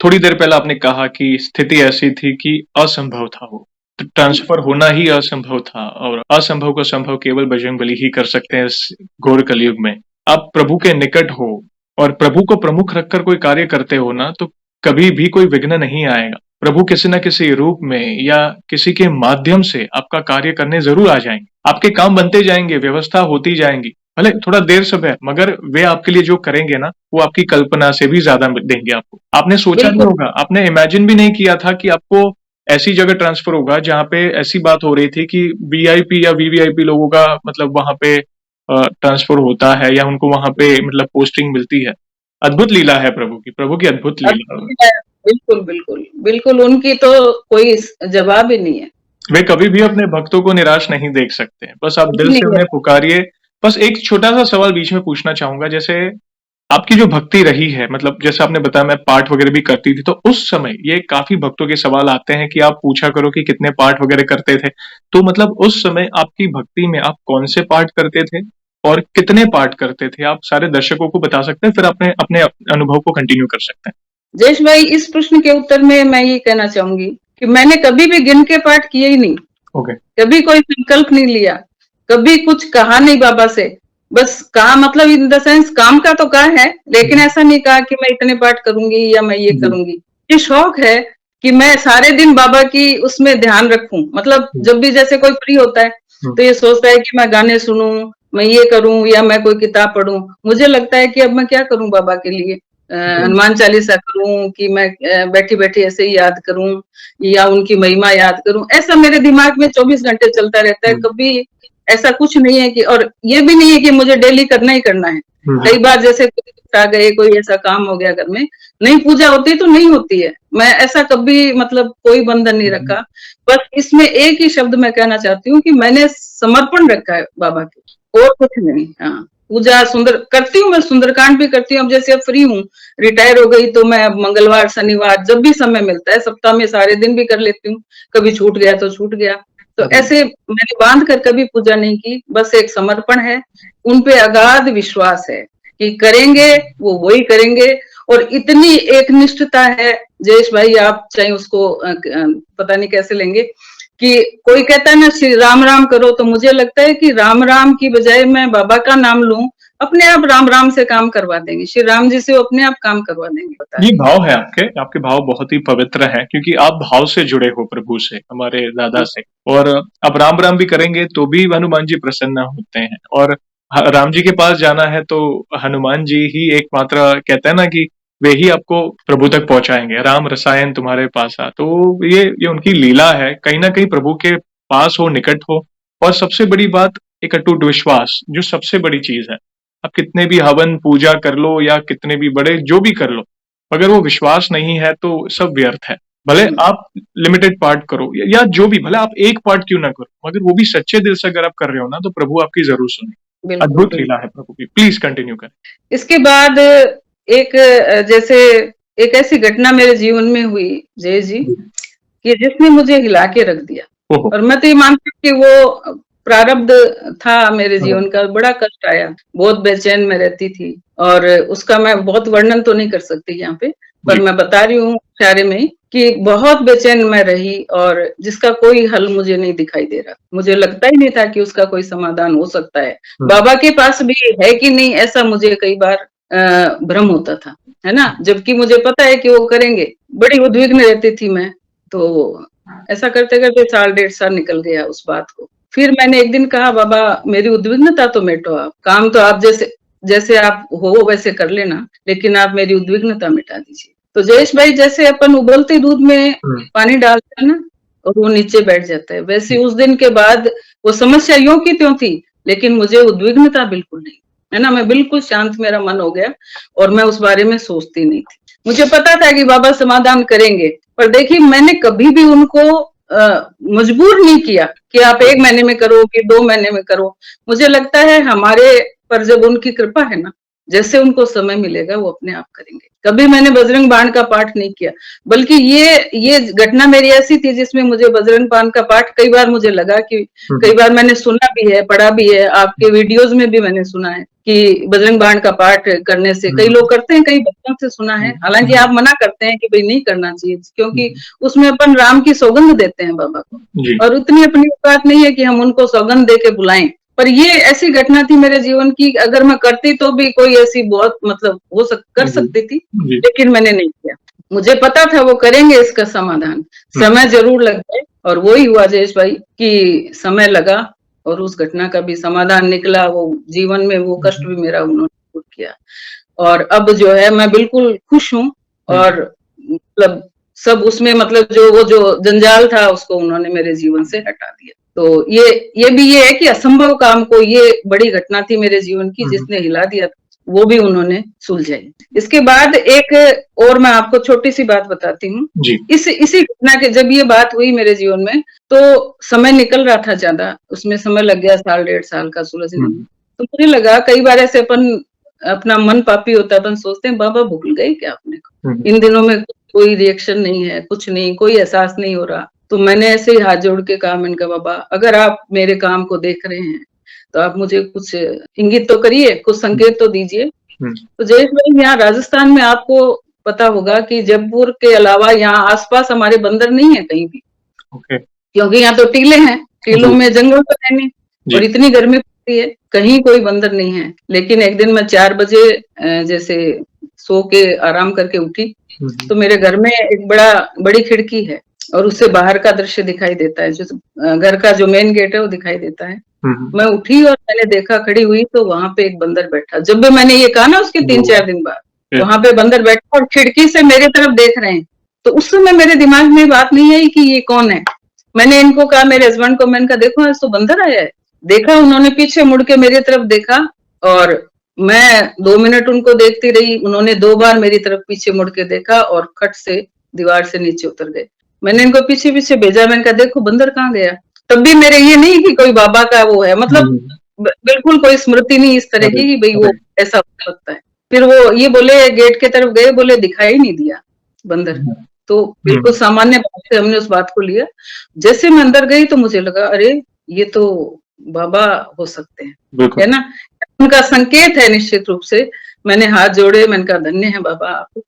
थोड़ी देर पहले आपने कहा कि स्थिति ऐसी थी कि असंभव था, वो ट्रांसफर होना ही असंभव था, और असंभव को संभव केवल बजरंगबली ही कर सकते हैं इस घोर कलयुग में। आप प्रभु के निकट हो और प्रभु को प्रमुख रखकर कोई कार्य करते हो ना, तो कभी भी कोई विघ्न नहीं आएगा। प्रभु किसी न किसी रूप में या किसी के माध्यम से आपका कार्य करने जरूर आ जाएंगे, आपके काम बनते जाएंगे, व्यवस्था होती जाएंगी, भले थोड़ा देर समय, मगर वे आपके लिए जो करेंगे ना, वो आपकी कल्पना से भी ज्यादा देंगे आपको। आपने सोचा नहीं होगा, आपने इमेजिन भी नहीं किया था कि आपको ऐसी जगह ट्रांसफर होगा जहां पे ऐसी बात हो रही थी कि वीआईपी या वीवीआईपी लोगों का मतलब वहां पे ट्रांसफर होता है, या उनको वहां पे मतलब पोस्टिंग मिलती है। अद्भुत लीला है प्रभु की अद्भुत लीला। बिल्कुल बिल्कुल बिल्कुल, उनकी तो कोई जवाब ही नहीं है। वे कभी भी अपने भक्तों को निराश नहीं देख सकते हैं, बस आप दिल से उन्हें पुकारिए। बस एक छोटा सा सवाल बीच में पूछना चाहूंगा, जैसे आपकी जो भक्ति रही है, मतलब जैसे आपने बताया मैं पाठ वगैरह भी करती थी, तो उस समय ये काफी भक्तों के सवाल आते हैं कि आप पूछा करो कि कितने पाठ वगैरह करते थे। तो मतलब उस समय आपकी भक्ति में आप कौन से पाठ करते थे और कितने पाठ करते थे? आप सारे दर्शकों को बता सकते हैं, फिर अपने अपने अनुभव को कंटिन्यू कर सकते हैं। जयेश भाई, इस प्रश्न के उत्तर में मैं ये कहना चाहूंगी कि मैंने कभी भी गिन के पाठ किए ही नहीं। कभी कोई संकल्प नहीं लिया, कभी कुछ कहा नहीं बाबा से। बस कहा मतलब इन द सेंस काम का तो कहा है, लेकिन ऐसा नहीं कहा कि मैं इतने पाठ करूंगी या मैं ये करूंगी। ये शौक है कि मैं सारे दिन बाबा की उसमें ध्यान रखूं। मतलब जब भी जैसे कोई फ्री होता है तो ये सोचता है कि मैं गाने सुनूं, मैं ये करूं, या मैं कोई किताब पढूं। मुझे लगता है कि अब मैं क्या करूं बाबा के लिए, हनुमान चालीसा करूं कि मैं बैठी बैठी ऐसे ही याद करूं, या उनकी महिमा याद करूं। ऐसा मेरे दिमाग में 24 घंटे चलता रहता है। कभी ऐसा कुछ नहीं है कि, और ये भी नहीं है कि मुझे डेली करना ही करना है। कई बार जैसे आ गए, कोई ऐसा काम हो गया घर में, नहीं पूजा होती तो नहीं होती है। मैं ऐसा कभी मतलब कोई बंधन नहीं रखा। बस इसमें एक ही शब्द मैं कहना चाहती हूँ कि मैंने समर्पण रखा है बाबा के, और कुछ नहीं। हाँ, पूजा सुंदर करती हूँ, मैं सुंदरकांड भी करती हूँ। अब जैसे अब फ्री हूँ, रिटायर हो गई, तो मैं मंगलवार शनिवार जब भी समय मिलता है, सप्ताह में सारे दिन भी कर लेती हूँ। कभी छूट गया तो छूट गया। तो ऐसे मैंने बांध कर कभी पूजा नहीं की। बस एक समर्पण है, उन पे अगाध विश्वास है कि करेंगे वो वही करेंगे। और इतनी एक निष्ठता है जयेश भाई, आप चाहे उसको पता नहीं कैसे लेंगे, कि कोई कहता है ना श्री राम राम करो, तो मुझे लगता है कि राम राम की बजाय मैं बाबा का नाम लूं, अपने आप राम राम से काम करवा देंगे। श्री राम जी से वो अपने आप काम करवा देंगे। ये भाव है आपके भाव बहुत ही पवित्र हैं, क्योंकि आप भाव से जुड़े हो प्रभु से, हमारे दादा से। और अब राम राम भी करेंगे तो भी हनुमान जी प्रसन्न होते हैं। और राम जी के पास जाना है तो हनुमान जी ही एकमात्र, कहते हैं ना कि वे ही आपको प्रभु तक पहुंचाएंगे। राम रसायन तुम्हारे पास आ, तो ये उनकी लीला है। कहीं ना कहीं प्रभु के पास हो, निकट हो, और सबसे बड़ी बात एक अटूट विश्वास, जो सबसे बड़ी चीज है। आप कितने भी हवन पूजा कर लो या कितने भी बड़े जो भी कर लो, अगर वो विश्वास नहीं है तो सब व्यर्थ है। भले आप लिमिटेड पार्ट करो या जो भी, भले आप एक पार्ट क्यों ना करो, मगर वो भी सच्चे दिल से अगर आप कर रहे हो ना, तो प्रभु आपकी जरूर सुने। बिल्कुल अद्भुत बिल्कुल। लीला है प्रभु की। प्लीज कंटिन्यू करें। इसके बाद एक जैसे एक ऐसी घटना मेरे जीवन में हुई जय जी, कि जिसने मुझे हिला के रख दिया। ओहो। और मैं तो ये मानती हूँ कि वो प्रारब्ध था मेरे हाँ। जीवन का। बड़ा कष्ट आया, बहुत बेचैन में रहती थी, और उसका मैं बहुत वर्णन तो नहीं कर सकती यहाँ पे, पर जी। मैं बता रही हूँ इशारे में कि बहुत बेचैन मैं रही, और जिसका कोई हल मुझे नहीं दिखाई दे रहा। मुझे लगता ही नहीं था कि उसका कोई समाधान हो सकता है। बाबा के पास भी है कि नहीं, ऐसा मुझे कई बार भ्रम होता था, है ना, जबकि मुझे पता है कि वो करेंगे। बड़ी उद्विग्न रहती थी मैं। तो ऐसा करते करते साल 1.5 साल निकल गया उस बात को। फिर मैंने एक दिन कहा, बाबा मेरी उद्विग्नता तो मिटो, आप काम तो आप जैसे जैसे आप हो वैसे कर लेना, लेकिन आप मेरी उद्विग्नता मिटा दीजिए। तो जयेश भाई, जैसे अपन उबलते दूध में पानी डालते हैं ना, और वो नीचे बैठ जाता है, वैसे उस दिन के बाद वो समस्या यूं की त्यों थी, लेकिन मुझे उद्विग्नता बिल्कुल नहीं, है ना। मैं बिल्कुल शांत, मेरा मन हो गया, और मैं उस बारे में सोचती नहीं थी। मुझे पता था कि बाबा समाधान करेंगे, पर देखिए मैंने कभी भी उनको मजबूर नहीं किया कि आप 1 महीने में करो कि 2 महीने में करो। मुझे लगता है हमारे पर जब उनकी कृपा है ना, जैसे उनको समय मिलेगा वो अपने आप करेंगे। कभी मैंने बजरंग बाण का पाठ नहीं किया, बल्कि ये घटना मेरी ऐसी थी जिसमें मुझे बजरंग बाण का पाठ कई बार मुझे लगा कि कई बार मैंने सुना भी है, पढ़ा भी है, आपके वीडियोज में भी मैंने सुना है कि बजरंग बाण का पाठ करने से, कई लोग करते हैं, कई बच्चों से सुना है, हालांकि आप मना करते हैं कि भाई नहीं करना चाहिए, क्योंकि उसमें अपन राम की सौगंध देते हैं बाबा को, और उतनी अपनी बात नहीं है कि हम उनको सौगंध दे के बुलाएं। पर ये ऐसी घटना थी मेरे जीवन की, अगर मैं करती तो भी कोई ऐसी बहुत मतलब कर सकती थी, लेकिन मैंने नहीं किया। मुझे पता था वो करेंगे इसका समाधान, समय जरूर लग जाए, और वो ही हुआ जयेश भाई कि समय लगा, और उस घटना का भी समाधान निकला। वो जीवन में वो कष्ट भी मेरा उन्होंने दूर किया, और अब जो है मैं बिल्कुल खुश हूँ, और मतलब सब उसमें मतलब वो जो जंजाल था उसको उन्होंने मेरे जीवन से हटा दिया। तो ये भी ये है कि असंभव काम को, ये बड़ी घटना थी मेरे जीवन की जिसने हिला दिया, वो भी उन्होंने सुलझाई। इसके बाद एक और मैं आपको छोटी सी बात बताती हूँ। इसी घटना के जब ये बात हुई मेरे जीवन में, तो समय निकल रहा था ज्यादा, उसमें समय लग गया 1.5 साल का सुलझने में। तो मुझे लगा, कई बार ऐसे अपन अपना मन पापी होता है, अपन सोचते हैं बाबा भूल गए क्या अपने को, इन दिनों में कोई रिएक्शन नहीं है, कुछ नहीं, कोई एहसास नहीं हो रहा। तो मैंने ऐसे ही हाथ जोड़ के कहा, मैंने कहा बाबा अगर आप मेरे काम को देख रहे हैं तो आप मुझे कुछ इंगित तो करिए, कुछ संकेत तो दीजिए। तो जयेश भाई, यहाँ राजस्थान में आपको पता होगा कि जयपुर के अलावा यहाँ आसपास हमारे बंदर नहीं है कहीं भी, क्योंकि यहाँ तो टीले हैं, टीलों में जंगल तो है नहीं, और इतनी गर्मी पड़ती है, कहीं कोई बंदर नहीं है। लेकिन एक दिन मैं 4 बजे जैसे सो के आराम करके उठी, तो मेरे घर में एक बड़ी खिड़की है, और उससे बाहर का दृश्य दिखाई देता है, जो घर का जो मेन गेट है वो दिखाई देता है। मैं उठी और मैंने देखा, खड़ी हुई, तो वहां पे एक बंदर बैठा। जब भी मैंने ये कहा ना, उसके 3-4 दिन बाद वहां पे बंदर बैठा और खिड़की से मेरे तरफ देख रहे हैं। तो उस समय मेरे दिमाग में बात नहीं आई कि ये कौन है। मैंने इनको कहा, मेरे हस्बैंड को, मैंने कहा देखो आज तो बंदर आया है। देखा, उन्होंने पीछे मुड़ के मेरी तरफ देखा, और मैं 2 मिनट उनको देखती रही। उन्होंने 2 बार मेरी तरफ पीछे मुड़ के देखा और खट से दीवार से नीचे उतर गए। मैंने इनको पीछे पीछे भेजा, मैंने कहा देखो बंदर कहाँ गया। तब भी मेरे ये नहीं कि कोई बाबा का वो है, मतलब बिल्कुल कोई स्मृति नहीं इस तरह की कि भाई वो ऐसा हो सकता है। फिर वो ये बोले, गेट के तरफ गए, बोले दिखाई नहीं दिया बंदर। तो बिल्कुल सामान्य बात से हमने उस बात को लिया। जैसे मैं अंदर गई तो मुझे लगा, अरे ये तो बाबा हो सकते हैं, है ना, उनका संकेत है निश्चित रूप से। मैंने हाथ जोड़े, मैंने कहा धन्य है बाबा आप,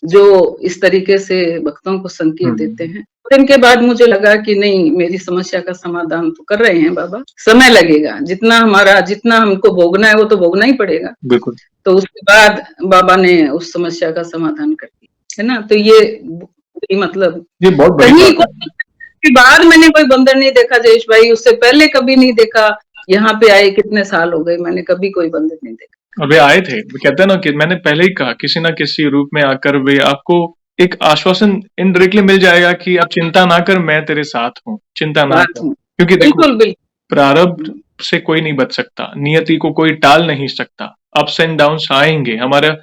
जो इस तरीके से भक्तों को संकेत देते हैं। इनके बाद मुझे लगा कि नहीं, मेरी समस्या का समाधान तो कर रहे हैं बाबा, समय लगेगा, जितना हमको भोगना है वो तो भोगना ही पड़ेगा। बिल्कुल। तो उसके बाद बाबा ने उस समस्या का समाधान कर दिया, है ना। तो ये मतलब ये बहुत कहीं के बाद मैंने कोई बंदर नहीं देखा जयेश भाई, उससे पहले कभी नहीं देखा। यहाँ पे आए कितने साल हो गए, मैंने कभी कोई बंदर नहीं देखा। और वे आए थे, वो कहते हैं ना कि मैंने पहले ही कहा, किसी ना किसी रूप में आकर वे आपको एक आश्वासन इनडायरेक्टली मिल जाएगा कि आप चिंता ना कर, मैं तेरे साथ हूँ, चिंता ना बात कर। हूँ। क्योंकि देखो, बिल्कुल, बिल्कुल। प्रारब्ध से कोई नहीं बच सकता, नियति को कोई टाल नहीं सकता। अप्स एंड डाउन्स आएंगे हमारा।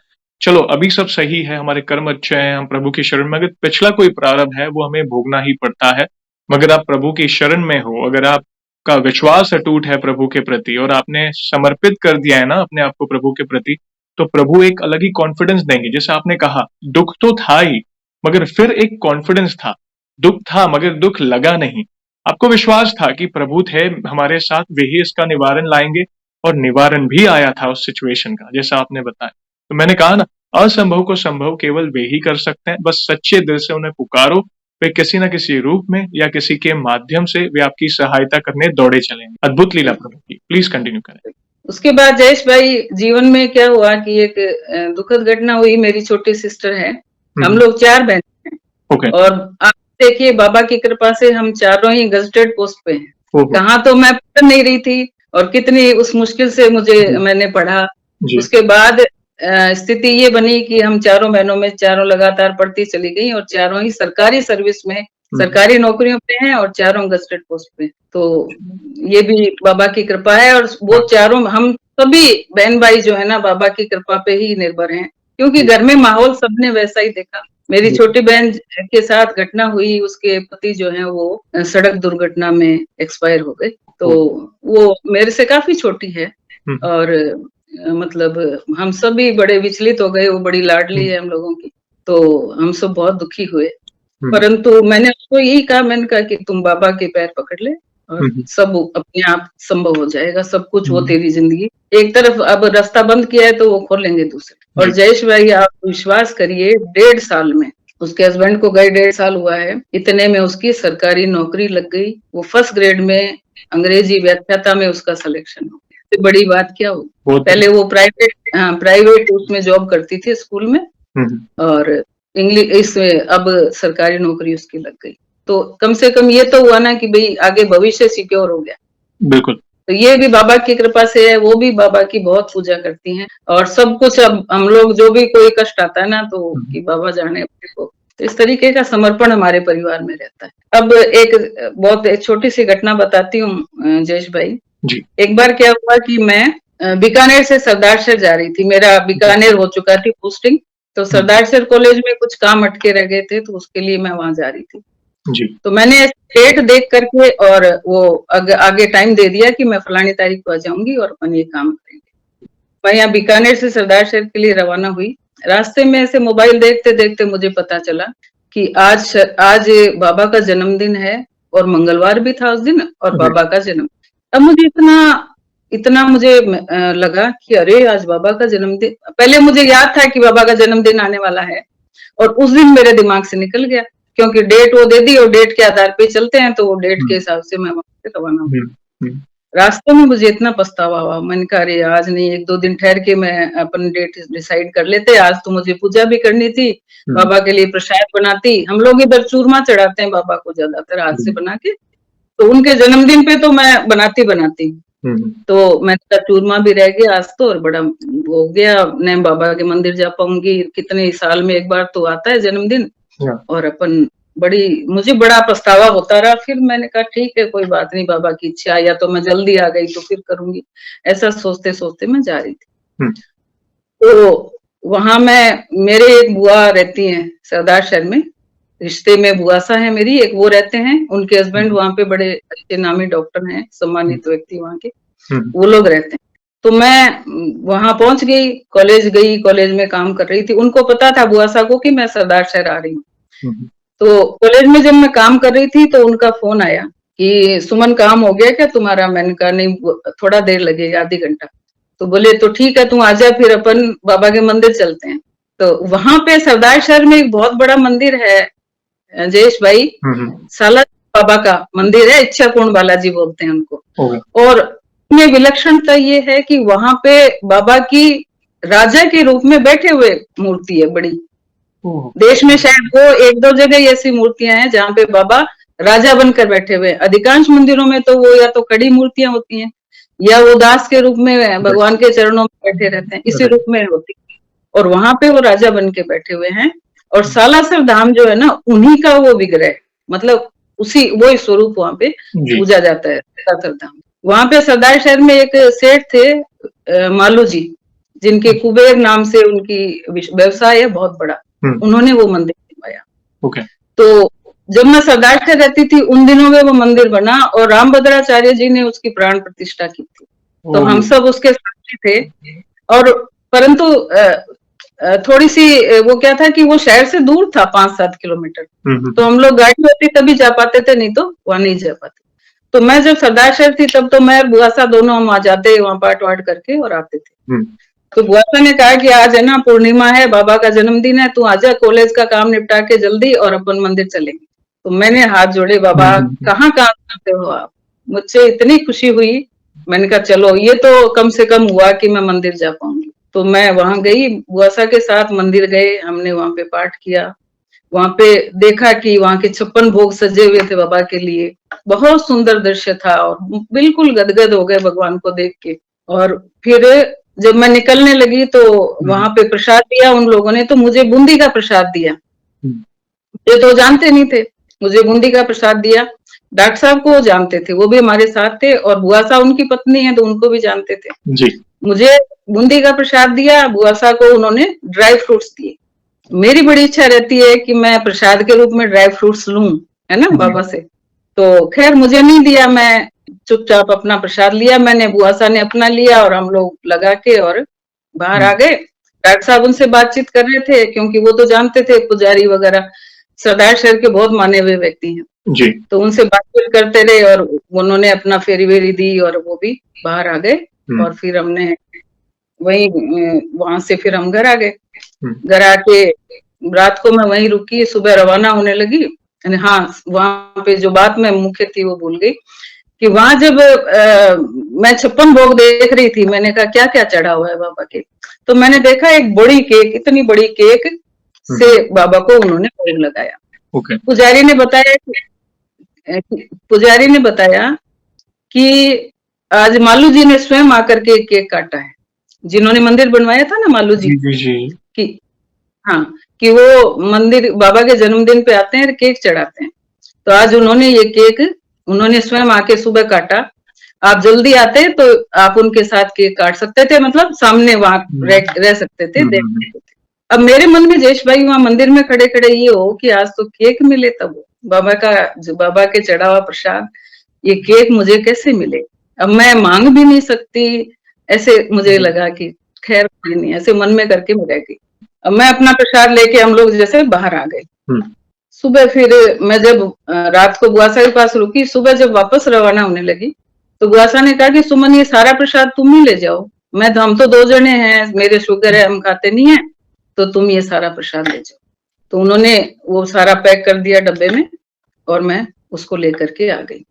चलो अभी सब सही है, हमारे कर्म अच्छे हैं, हम प्रभु की शरण में, अगर पिछला कोई प्रारब्ध है वो हमें भोगना ही पड़ता है। मगर आप प्रभु की शरण में हो, अगर आपका विश्वास अटूट है प्रभु के प्रति और आपने समर्पित कर दिया है ना अपने आप को प्रभु के प्रति, तो प्रभु एक अलग ही कॉन्फिडेंस देंगे। जैसे आपने कहा, दुख तो था ही, मगर फिर एक कॉन्फिडेंस था। दुख था मगर दुख लगा नहीं। आपको विश्वास था कि प्रभु थे हमारे साथ, वे ही इसका निवारण लाएंगे, और निवारण भी आया था उस सिचुएशन का, जैसा आपने बताया। तो मैंने कहा ना, असंभव को संभव केवल वे ही कर सकते हैं। बस सच्चे दिल से उन्हें पुकारो, वे किसी न किसी रूप में या किसी के माध्यम से वे आपकी सहायता करने दौड़े चलेंगे। अद्भुत लीला प्रभु की। प्लीज कंटिन्यू करें। उसके बाद जयेश भाई, जीवन में क्या हुआ कि एक दुखद घटना हुई। मेरी छोटी सिस्टर है, हम लोग 4 बहन हैं। ओके। और आप देखिए, बाबा की कृपा से हम चारों ही गजटेड पोस्ट पे हैं। कहाँ तो मैं पढ़ नहीं रही थी, और कितनी उस मुश्किल से मैंने पढ़ा। उसके बाद स्थिति ये बनी कि हम चारों बहनों में चारों लगातार पढ़ती चली गई, और चारों ही सरकारी सर्विस में, सरकारी नौकरियों पे हैं, और चारों गजटेड पोस्ट पे। तो ये भी बाबा की कृपा है। और वो चारों, हम सभी बहन भाई जो है ना, बाबा की कृपा पे ही निर्भर हैं, क्योंकि घर में माहौल सबने वैसा ही देखा। मेरी छोटी बहन के साथ घटना हुई, उसके पति जो है वो सड़क दुर्घटना में एक्सपायर हो गए। तो वो मेरे से काफी छोटी है, और मतलब हम सभी बड़े विचलित हो गए। वो बड़ी लाडली है हम लोगों की, तो हम सब बहुत दुखी हुए। परंतु मैंने उसको यही कहा, मैंने कहा कि तुम बाबा के पैर पकड़ ले, और सब अपने आप संभव हो जाएगा, सब कुछ वो तेरी जिंदगी। एक तरफ अब रास्ता बंद किया है तो वो खोलेंगे दूसरे। और जयेश भाई, आप विश्वास करिए, 1.5 साल में, उसके हस्बैंड को गए 1.5 साल हुआ है, इतने में उसकी सरकारी नौकरी लग गई। वो फर्स्ट ग्रेड में अंग्रेजी व्याख्याता में उसका सिलेक्शन हो गया। तो बड़ी बात क्या हो, पहले वो प्राइवेट उसमें जॉब करती थी स्कूल में, और इंग्लिश इसमें अब सरकारी नौकरी उसकी लग गई। तो कम से कम ये तो हुआ ना कि भाई आगे भविष्य सिक्योर हो गया। बिल्कुल। तो ये भी बाबा की कृपा से है। वो भी बाबा की बहुत पूजा करती हैं, और सब कुछ अब हम लोग जो भी कोई कष्ट आता है ना, तो कि बाबा जाने अपने को। तो इस तरीके का समर्पण हमारे परिवार में रहता है। अब एक बहुत छोटी सी घटना बताती हूँ जयेश भाई जी। एक बार क्या हुआ कि मैं बीकानेर से सरदारशहर जा रही थी। मेरा बीकानेर हो चुका थी पोस्टिंग, तो सरदारशहर कॉलेज में कुछ काम अटके रह गए थे, तो उसके लिए मैं वहां जा रही थी जी। तो मैंने डेट देख करके और वो आगे टाइम दे दिया कि मैं फलानी तारीख को आ जाऊंगी और अपन ये काम करेंगे। मैं यहाँ बीकानेर से सरदारशहर के लिए रवाना हुई। रास्ते में ऐसे मोबाइल देखते देखते मुझे पता चला कि आज बाबा का जन्मदिन है, और मंगलवार भी था उस दिन, और बाबा का जन्म। अब मुझे इतना मुझे लगा कि अरे आज बाबा का जन्मदिन। पहले मुझे याद था कि बाबा का जन्मदिन आने वाला है, और उस दिन मेरे दिमाग से निकल गया, क्योंकि डेट वो दे दी और डेट के आधार पे चलते हैं, तो वो डेट के हिसाब से मैं वहां से रवाना हुई। रास्ते में मुझे इतना पछतावा हुआ, मैंने कहा अरे आज नहीं, 1-2 दिन ठहर के मैं अपन डेट डिसाइड कर लेते। आज तो मुझे पूजा भी करनी थी, बाबा के लिए प्रसाद बनाती। हम लोग इधर चूरमा चढ़ाते हैं बाबा को ज्यादातर हाथ से बना के, तो उनके जन्मदिन पे तो मैं बनाती तो मैंने कहा चूरमा भी रह गया आज तो, और बड़ा हो गया, मैं बाबा के मंदिर जा पाऊंगी, कितने साल में एक बार तो आता है जन्मदिन, और अपन मुझे बड़ा पछतावा होता रहा। फिर मैंने कहा ठीक है, कोई बात नहीं, बाबा की इच्छा, या तो मैं जल्दी आ गई तो फिर करूंगी। ऐसा सोचते सोचते मैं जा रही थी। तो वहां मेरे एक बुआ रहती हैं सरदारशहर में, रिश्ते में बुआसा है मेरी एक, वो रहते हैं, उनके हस्बैंड वहां पे बड़े अच्छे नामी डॉक्टर हैं, सम्मानित व्यक्ति वहां के, वो लोग रहते हैं। तो मैं वहां पहुंच गई, कॉलेज में काम कर रही थी। उनको पता था बुआसा को कि मैं सरदारशहर आ रही हूँ। तो कॉलेज में जब मैं काम कर रही थी तो उनका फोन आया कि सुमन काम हो गया क्या तुम्हारा? मैंने कहा नहीं, थोड़ा देर लगेगा, आधी घंटा। तो बोले तो ठीक है, तू आजा, फिर अपन बाबा के मंदिर चलते हैं। तो वहां पे सरदारशहर में एक बहुत बड़ा मंदिर है जयेश भाई, साला बाबा का मंदिर है, इच्छा पूर्ण बालाजी बोलते हैं उनको। और में विलक्षणता ये है कि वहां पे बाबा की राजा के रूप में बैठे हुए मूर्ति है बड़ी। देश में शायद वो 1-2 जगह ऐसी मूर्तियां हैं जहाँ पे बाबा राजा बनकर बैठे हुए। अधिकांश मंदिरों में तो वो या तो खड़ी मूर्तियां होती हैं, या वो दास के रूप में भगवान के चरणों में बैठे रहते हैं, इसी रूप में होती है। और वहां पे वो राजा बन के बैठे हुए हैं। और सालासर धाम जो है ना, उन्हीं का वो विग्रह, मतलब उसी वही स्वरूप वहां पे पूजा जाता है, सालासर धाम। वहां पे सरदार शहर में एक सेठ थे, मालू जी, जिनके कुबेर नाम से उनकी व्यवसाय है बहुत बड़ा। उन्होंने वो मंदिर बनवाया। तो जब मैं सरदार शहर रहती थी उन दिनों में वो मंदिर बना, और रामभद्राचार्य जी ने उसकी प्राण प्रतिष्ठा की थी। तो हम सब उसके साथी थे। और परंतु थोड़ी सी वो क्या था कि वो शहर से दूर था 5-7 किलोमीटर। तो हम लोग गाड़ी होती तभी जा पाते थे, नहीं तो वहां नहीं जा पाते। तो मैं जब सरदार शहर थी तब तो मैं बुआ सा दोनों हम आ जाते, वहां पाठ वाठ करके और आते थे। तो बुआ सा ने कहा कि आज है ना पूर्णिमा है, बाबा का जन्मदिन है, तू आजा, कॉलेज का काम निपटा के जल्दी और अपन मंदिर चलेंगे। तो मैंने हाथ जोड़े, बाबा कहाँ काम करते हो आप? मुझसे इतनी खुशी हुई। मैंने कहा चलो, ये तो कम से कम हुआ कि मैं मंदिर जा पाऊंगी। तो मैं वहां गई, बुआसा के साथ मंदिर गए, हमने वहां पे पाठ किया। वहां पे देखा कि वहां के 56 भोग सजे हुए थे बाबा के लिए। बहुत सुंदर दृश्य था और बिल्कुल गदगद हो गए भगवान को देख के। और फिर जब मैं निकलने लगी तो वहां पे प्रसाद दिया उन लोगों ने, तो मुझे बूंदी का प्रसाद दिया। ये तो जानते नहीं थे, मुझे बूंदी का प्रसाद दिया। डॉक्टर साहब को जानते थे, वो भी हमारे साथ थे, और बुआ साहब उनकी पत्नी है तो उनको भी जानते थे जी। मुझे बूंदी का प्रसाद दिया, बुआ साहब को उन्होंने ड्राई फ्रूट्स दिए। मेरी बड़ी इच्छा रहती है कि मैं प्रसाद के रूप में ड्राई फ्रूट्स लूं, है ना, बाबा से। तो खैर मुझे नहीं दिया, मैं चुपचाप अपना प्रसाद लिया मैंने, बुआ साहब ने अपना लिया, और हम लोग लगा के और बाहर आ गए। डॉक्टर साहब उनसे बातचीत कर रहे थे, क्योंकि वो तो जानते थे पुजारी वगैरह, सरदार शहर के बहुत माने हुए व्यक्ति हैं जी। तो उनसे बातचीत करते रहे, और उन्होंने अपना फेरी वेरी दी और वो भी बाहर आ गए। और फिर हमने वहीं वहां से फिर हम घर आ गए। घर आके रात को मैं वहीं रुकी, सुबह रवाना होने लगी। हाँ, वहां पे जो बात मैं मुख्य थी वो भूल गई कि वहां जब मैं 56 भोग देख रही थी, मैंने कहा क्या क्या चढ़ा हुआ है बाबा के। तो मैंने देखा एक बड़ी केक, इतनी बड़ी केक से बाबा को उन्होंने भोग लगाया। पुजारी ने बताया कि आज मालू जी ने स्वयं आकर के केक काटा है, जिन्होंने मंदिर बनवाया था ना मालू जी, कि हाँ, कि वो मंदिर बाबा के जन्मदिन पे आते हैं, केक चढ़ाते हैं। तो आज उन्होंने ये केक उन्होंने स्वयं आके सुबह काटा। आप जल्दी आते तो आप उनके साथ केक काट सकते थे, मतलब सामने वहां रह सकते थे, देख सकते थे। अब मेरे मन में जयेश भाई वहां मंदिर में खड़े खड़े ये हो कि आज तो केक मिले, तब बाबा का जो बाबा के चढ़ा हुआ प्रसाद, ये केक मुझे कैसे मिले? अब मैं मांग भी नहीं सकती, ऐसे मुझे लगा कि खैर कोई नहीं, ऐसे मन में करके मैं रह गई। अब मैं अपना प्रसाद लेके हम लोग जैसे बाहर आ गए। सुबह फिर मैं जब रात को बुआसा के पास रुकी, सुबह जब वापस रवाना होने लगी तो बुआसा ने कहा कि सुमन ये सारा प्रसाद तुम ही ले जाओ, हम तो 2 जने हैं, मेरे शुगर है, हम खाते नहीं है, तो तुम ये सारा प्रसाद ले जाओ। तो उन्होंने वो सारा पैक कर दिया डब्बे में, और मैं उसको लेकर के आ गई।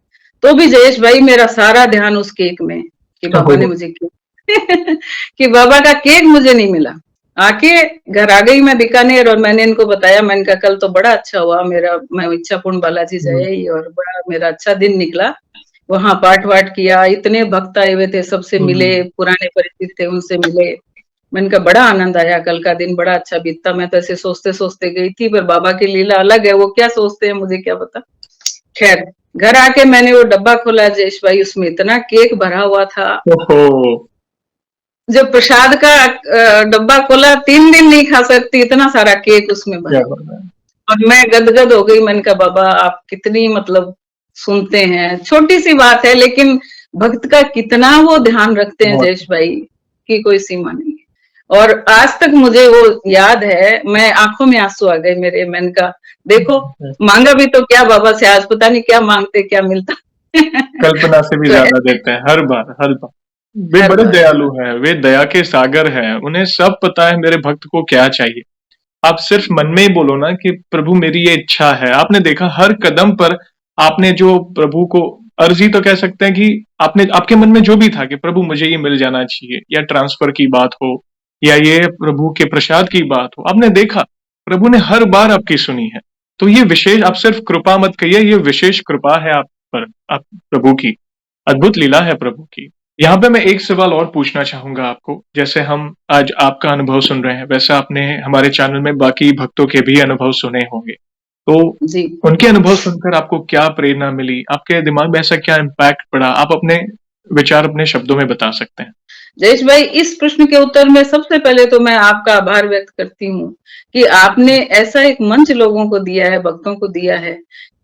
तो भी जयेश भाई मेरा सारा ध्यान उस केक में कि बाबा ने मुझे केक कि बाबा का केक मुझे नहीं मिला। आके घर आ गई मैं बीकानेर, और मैंने इनको बताया, मैंने कहा कल तो बड़ा अच्छा हुआ मेरा, मैं इच्छापूर्ण बालाजी जाई और बड़ा मेरा अच्छा दिन निकला। वहां पाठ वाठ किया, इतने भक्त आए हुए थे, सबसे मिले, पुराने परिचित थे उनसे मिले। मैंने कहा बड़ा आनंद आया, कल का दिन बड़ा अच्छा बीता। मैं तो ऐसे सोचते सोचते गई थी, पर बाबा की लीला अलग है, वो क्या सोचते हैं मुझे क्या पता। खैर घर आके मैंने वो डब्बा खोला जयेश भाई, उसमें इतना केक भरा हुआ था। जब प्रसाद का डब्बा खोला, 3 दिन नहीं खा सकती, इतना सारा केक उसमें भरा। और मैं गदगद हो गई। मैंने कहा बाबा आप कितनी मतलब सुनते हैं, छोटी सी बात है लेकिन भक्त का कितना वो ध्यान रखते हैं जयेश भाई की कोई सीमा नहीं है। और आज तक मुझे वो याद है, मैं आंखों में आंसू आ गए मेरे। मैंने कहा देखो, मांगा भी तो क्या बाबा से, आज पता नहीं क्या मांगते क्या मिलता। कल्पना से भी ज्यादा देते हैं हर बार हर बार। वे बड़े दयालु हैं, वे दया के सागर हैं, उन्हें सब पता है मेरे भक्त को क्या चाहिए। आप सिर्फ मन में ही बोलो ना कि प्रभु मेरी ये इच्छा है। आपने देखा हर कदम पर आपने जो प्रभु को अर्जी तो कह सकते हैं कि आपने आपके मन में जो भी था कि प्रभु मुझे ये मिल जाना चाहिए, या ट्रांसफर की बात हो या ये प्रभु के प्रसाद की बात हो, आपने देखा प्रभु ने हर बार आपकी सुनी है। तो ये विशेष, आप सिर्फ कृपा मत कहिए, ये विशेष कृपा है आप पर, आप प्रभु की अद्भुत लीला है प्रभु की। यहाँ पे मैं एक सवाल और पूछना चाहूंगा आपको। जैसे हम आज आपका अनुभव सुन रहे हैं, वैसे आपने हमारे चैनल में बाकी भक्तों के भी अनुभव सुने होंगे। तो जी। उनके अनुभव सुनकर आपको क्या प्रेरणा मिली? आपके दिमाग में ऐसा क्या इम्पैक्ट पड़ा? आप अपने विचार अपने शब्दों में बता सकते हैं। जयेश भाई, इस प्रश्न के उत्तर में सबसे पहले तो मैं आपका आभार व्यक्त करती हूँ कि आपने ऐसा एक मंच लोगों को दिया है, भक्तों को दिया है,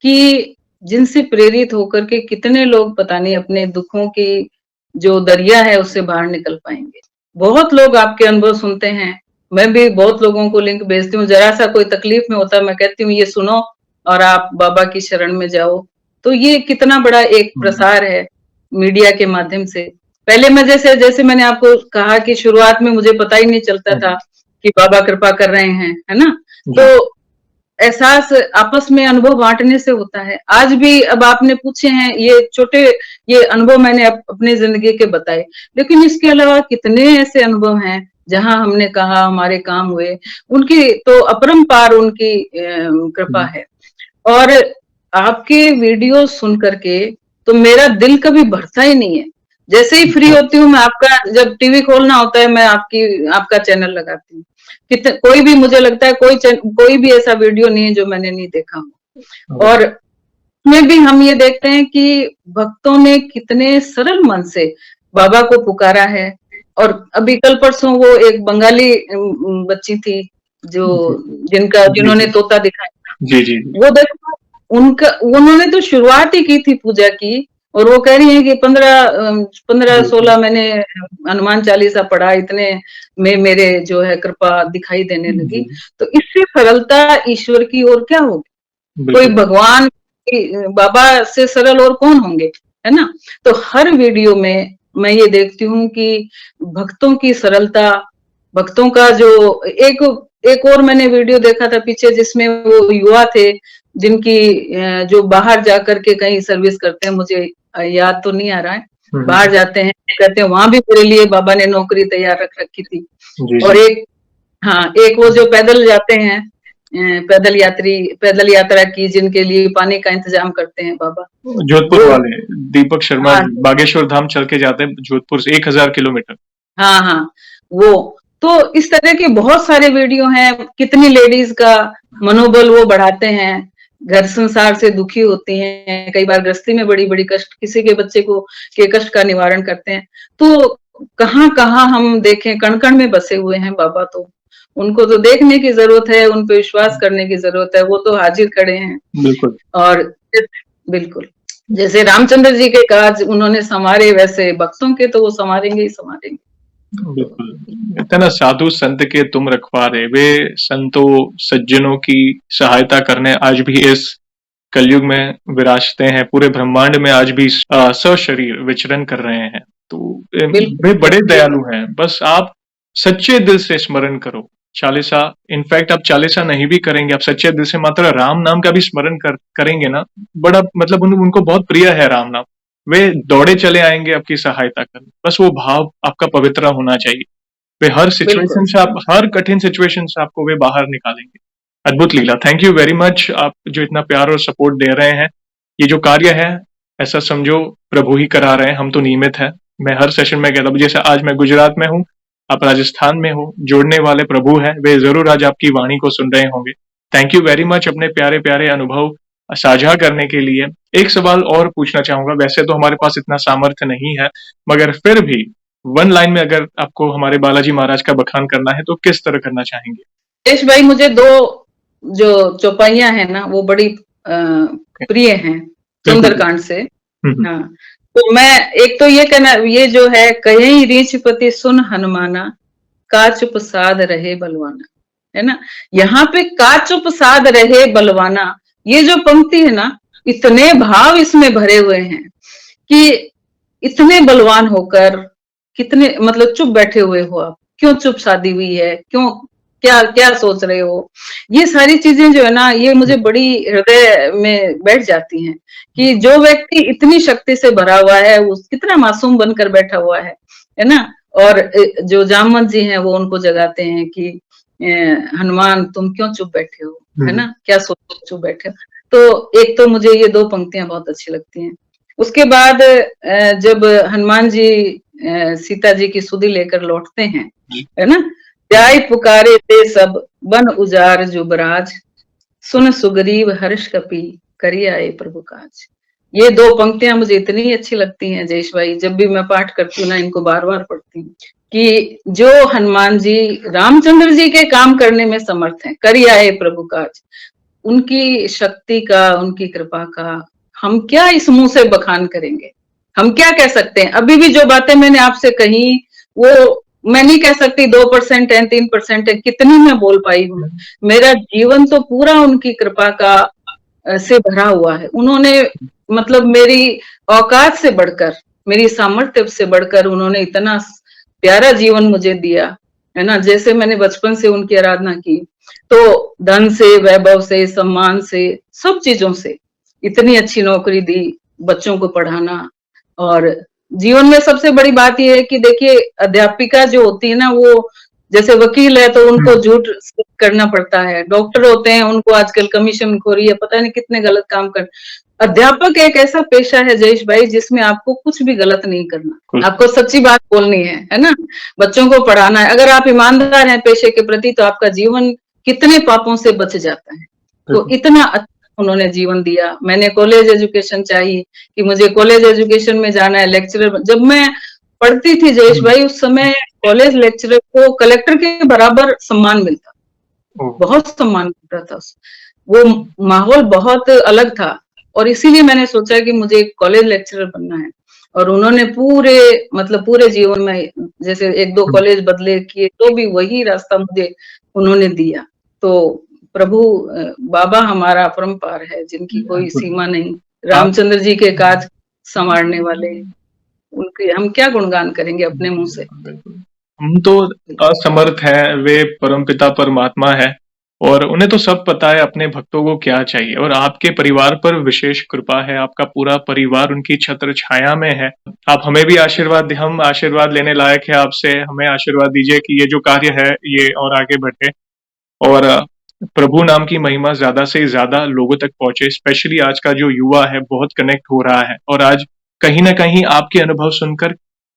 कि जिनसे प्रेरित होकर के कितने लोग पता नहीं अपने दुखों की जो दरिया है उससे बाहर निकल पाएंगे। बहुत लोग आपके अनुभव सुनते हैं, मैं भी बहुत लोगों को लिंक भेजती हूँ। जरा सा कोई तकलीफ में होता है, मैं कहती हूँ ये सुनो और आप बाबा की शरण में जाओ। तो ये कितना बड़ा एक प्रसार है मीडिया के माध्यम से। पहले मैं जैसे जैसे मैंने आपको कहा कि शुरुआत में मुझे पता ही नहीं चलता था कि बाबा कृपा कर रहे हैं, है ना। तो एहसास आपस में अनुभव बांटने से होता है। आज भी अब आपने पूछे हैं ये छोटे ये अनुभव मैंने अपने जिंदगी के बताए, लेकिन इसके अलावा कितने ऐसे अनुभव हैं जहां हमने कहा हमारे काम हुए। उनकी तो अपरंपार उनकी कृपा है। और आपके वीडियो सुन करके तो मेरा दिल कभी भरता ही नहीं है। जैसे ही फ्री होती हूँ मैं आपका, जब टीवी खोलना होता है मैं आपका चैनल लगाती हूँ। कोई भी मुझे लगता है कोई भी ऐसा वीडियो नहीं है जो मैंने नहीं देखा हो। और उसमें भी हम ये देखते हैं कि भक्तों ने कितने सरल मन से बाबा को पुकारा है। और अभी कल परसों वो एक बंगाली बच्ची थी जो जिन्होंने तोता दिखाया, जी जी। वो देखो उन्होंने तो शुरुआत ही की थी पूजा की, और वो कह रही है कि 15-16 मैंने हनुमान चालीसा पढ़ा, इतने में मेरे जो है कृपा दिखाई देने लगी। तो इससे सरलता ईश्वर की और क्या होगी। कोई भगवान बाबा से सरल और कौन होंगे, है ना। तो हर वीडियो में मैं ये देखती हूँ कि भक्तों की सरलता, भक्तों का जो एक और मैंने वीडियो देखा था पीछे जिसमें वो युवा थे जिनकी जो बाहर जाकर के कहीं सर्विस करते हैं, मुझे याद तो नहीं आ रहा है, बाहर जाते हैं कहते हैं वहां भी मेरे लिए बाबा ने नौकरी तैयार रख रखी थी। और एक वो जो पैदल जाते हैं, पैदल यात्रा की, जिनके लिए पानी का इंतजाम करते हैं बाबा, जोधपुर वाले दीपक शर्मा, बागेश्वर धाम चल के जाते हैं जोधपुर से 1000 किलोमीटर। हाँ हाँ, वो तो इस तरह के बहुत सारे वीडियो हैं। कितनी लेडीज का मनोबल वो बढ़ाते हैं, घर संसार से दुखी होती हैं, कई बार गृहस्थी में बड़ी बड़ी कष्ट, किसी के बच्चे को के कष्ट का निवारण करते हैं। तो कहाँ कहाँ हम देखें, कण कण में बसे हुए हैं बाबा। तो उनको तो देखने की जरूरत है, उन पे विश्वास करने की जरूरत है, वो तो हाजिर खड़े हैं। बिल्कुल। और बिल्कुल जैसे रामचंद्र जी के काज उन्होंने संवारे, वैसे भक्तों के तो वो संवारेंगे ही संवारेंगे। बिल्कुल। इतना साधु संत के तुम रखवारे, वे संतों सज्जनों की सहायता करने आज भी इस कलयुग में विराजते हैं। पूरे ब्रह्मांड में आज भी सशरीर विचरण कर रहे हैं। तो वे बड़े दयालु हैं। बस आप सच्चे दिल से स्मरण करो चालीसा। इनफैक्ट आप चालीसा नहीं भी करेंगे, आप सच्चे दिल से मात्र राम नाम का भी स्मरण करेंगे ना, बड़ा मतलब उनको बहुत प्रिय है राम नाम। वे दौड़े चले आएंगे आपकी सहायता करने। बस वो भाव आपका पवित्र होना चाहिए। वे हर सिचुएशन से हर कठिन सिचुएशन से आपको वे बाहर निकालेंगे। अद्भुत लीला। थैंक यू वेरी मच, आप जो इतना प्यार और सपोर्ट दे रहे हैं। ये जो कार्य है ऐसा समझो प्रभु ही करा रहे हैं, हम तो नियमित है। मैं हर सेशन में कहता हूँ, जैसे आज मैं गुजरात में हूँ, आप राजस्थान में हो, जोड़ने वाले प्रभु है, वे जरूर आज आपकी वाणी को सुन रहे होंगे। थैंक यू वेरी मच अपने प्यारे प्यारे अनुभव साझा करने के लिए। एक सवाल और पूछना चाहूंगा। वैसे तो हमारे पास इतना सामर्थ्य नहीं है, मगर फिर भी वन लाइन में अगर आपको हमारे बालाजी महाराज का बखान करना है तो किस तरह करना चाहेंगे? यश भाई, मुझे दो जो चौपाइयां हैं ना वो बड़ी प्रिय हैं सुंदरकांड से। हाँ, तो मैं एक तो ये कहना, ये जो है कहीं रीछपति सुन हनुमाना, का चुप साध रहे बलवाना, है ना। यहाँ पे का चुप साध रहे बलवाना, ये जो पंक्ति है ना, इतने भाव इसमें भरे हुए हैं कि इतने बलवान होकर कितने मतलब चुप बैठे हुए हो आप, क्यों चुप साधी हुई है, क्यों, क्या क्या सोच रहे हो। ये सारी चीजें जो है ना, ये मुझे बड़ी हृदय में बैठ जाती हैं कि जो व्यक्ति इतनी शक्ति से भरा हुआ है वो कितना मासूम बनकर बैठा हुआ है ना। और जो जामवंत जी हैं वो उनको जगाते हैं कि हनुमान तुम क्यों चुप बैठे हो, है ना, क्या सोच चुप बैठे हो। तो एक तो मुझे ये दो पंक्तियां बहुत अच्छी लगती हैं। उसके बाद जब हनुमान जी सीता जी की सुधि लेकर लौटते हैं, है ना। जाय पुकारे ते सब बन उजार जुबराज, सुन सुग्रीव हर्ष कपि करी आए प्रभु काज। ये दो पंक्तियां मुझे इतनी अच्छी लगती हैं जयेश भाई, जब भी मैं पाठ करती हूँ ना, इनको बार बार पढ़ती हूँ कि जो हनुमान जी रामचंद्र जी के काम करने में समर्थ हैं, करी आए प्रभु काज, उनकी शक्ति का, उनकी कृपा का हम क्या इस मुंह से बखान करेंगे, हम क्या कह सकते हैं। अभी भी जो बातें मैंने आपसे कही वो मैं नहीं कह सकती 2% है, 3% है, कितनी मैं बोल पाई हूँ। मेरा जीवन तो पूरा उनकी कृपा का से भरा हुआ है। उन्होंने मतलब मेरी औकात से बढ़कर, मेरी सामर्थ्य से बढ़कर उन्होंने इतना प्यारा जीवन मुझे दिया, है ना। जैसे मैंने बचपन से उनकी आराधना की, तो धन से, वैभव से, सम्मान से, सब चीजों से इतनी अच्छी नौकरी दी, बच्चों को पढ़ाना। और जीवन में सबसे बड़ी बात यह है कि देखिए, अध्यापिका जो होती है ना, वो जैसे वकील है तो उनको झूठ करना पड़ता है, डॉक्टर होते हैं उनको आजकल कमीशन खोरी है, पता नहीं कितने गलत काम कर। अध्यापक एक ऐसा पेशा है जयेश भाई जिसमें आपको कुछ भी गलत नहीं करना, आपको सच्ची बात बोलनी है ना। बच्चों को पढ़ाना है, अगर आप ईमानदार हैं पेशे के प्रति तो आपका जीवन कितने पापों से बच जाता है। तो इतना अच्छा उन्होंने जीवन दिया। मैंने कॉलेज एजुकेशन चाहिए कि मुझे कॉलेज एजुकेशन में जाना है, लेक्चरर। जब मैं पढ़ती थी जयेश भाई, उस समय कॉलेज लेक्चरर को कलेक्टर के बराबर सम्मान मिलता, बहुत सम्मान मिलता था। वो माहौल बहुत अलग था और इसीलिए मैंने सोचा कि मुझे कॉलेज लेक्चरर बनना है। और उन्होंने पूरे जीवन में जैसे 1-2 कॉलेज बदले किए तो भी वही रास्ता मुझे उन्होंने दिया। तो प्रभु बाबा हमारा अपरंपार है, जिनकी कोई सीमा नहीं, रामचंद्र जी के काज संवारने वाले, उनके हम क्या गुणगान करेंगे अपने मुंह से। हम तो असमर्थ हैं, वे परमपिता परमात्मा है और उन्हें तो सब पता है अपने भक्तों को क्या चाहिए। और आपके परिवार पर विशेष कृपा है, आपका पूरा परिवार उनकी छत्र छाया में है। आप हमें भी आशीर्वाद, हम आशीर्वाद लेने लायक है आपसे। हमें आशीर्वाद दीजिए कि ये जो कार्य है ये और आगे बढ़े और प्रभु नाम की महिमा ज्यादा से ज्यादा लोगों तक पहुंचे। स्पेशली आज का जो युवा है बहुत कनेक्ट हो रहा है और आज कहीं ना कहीं आपके अनुभव सुनकर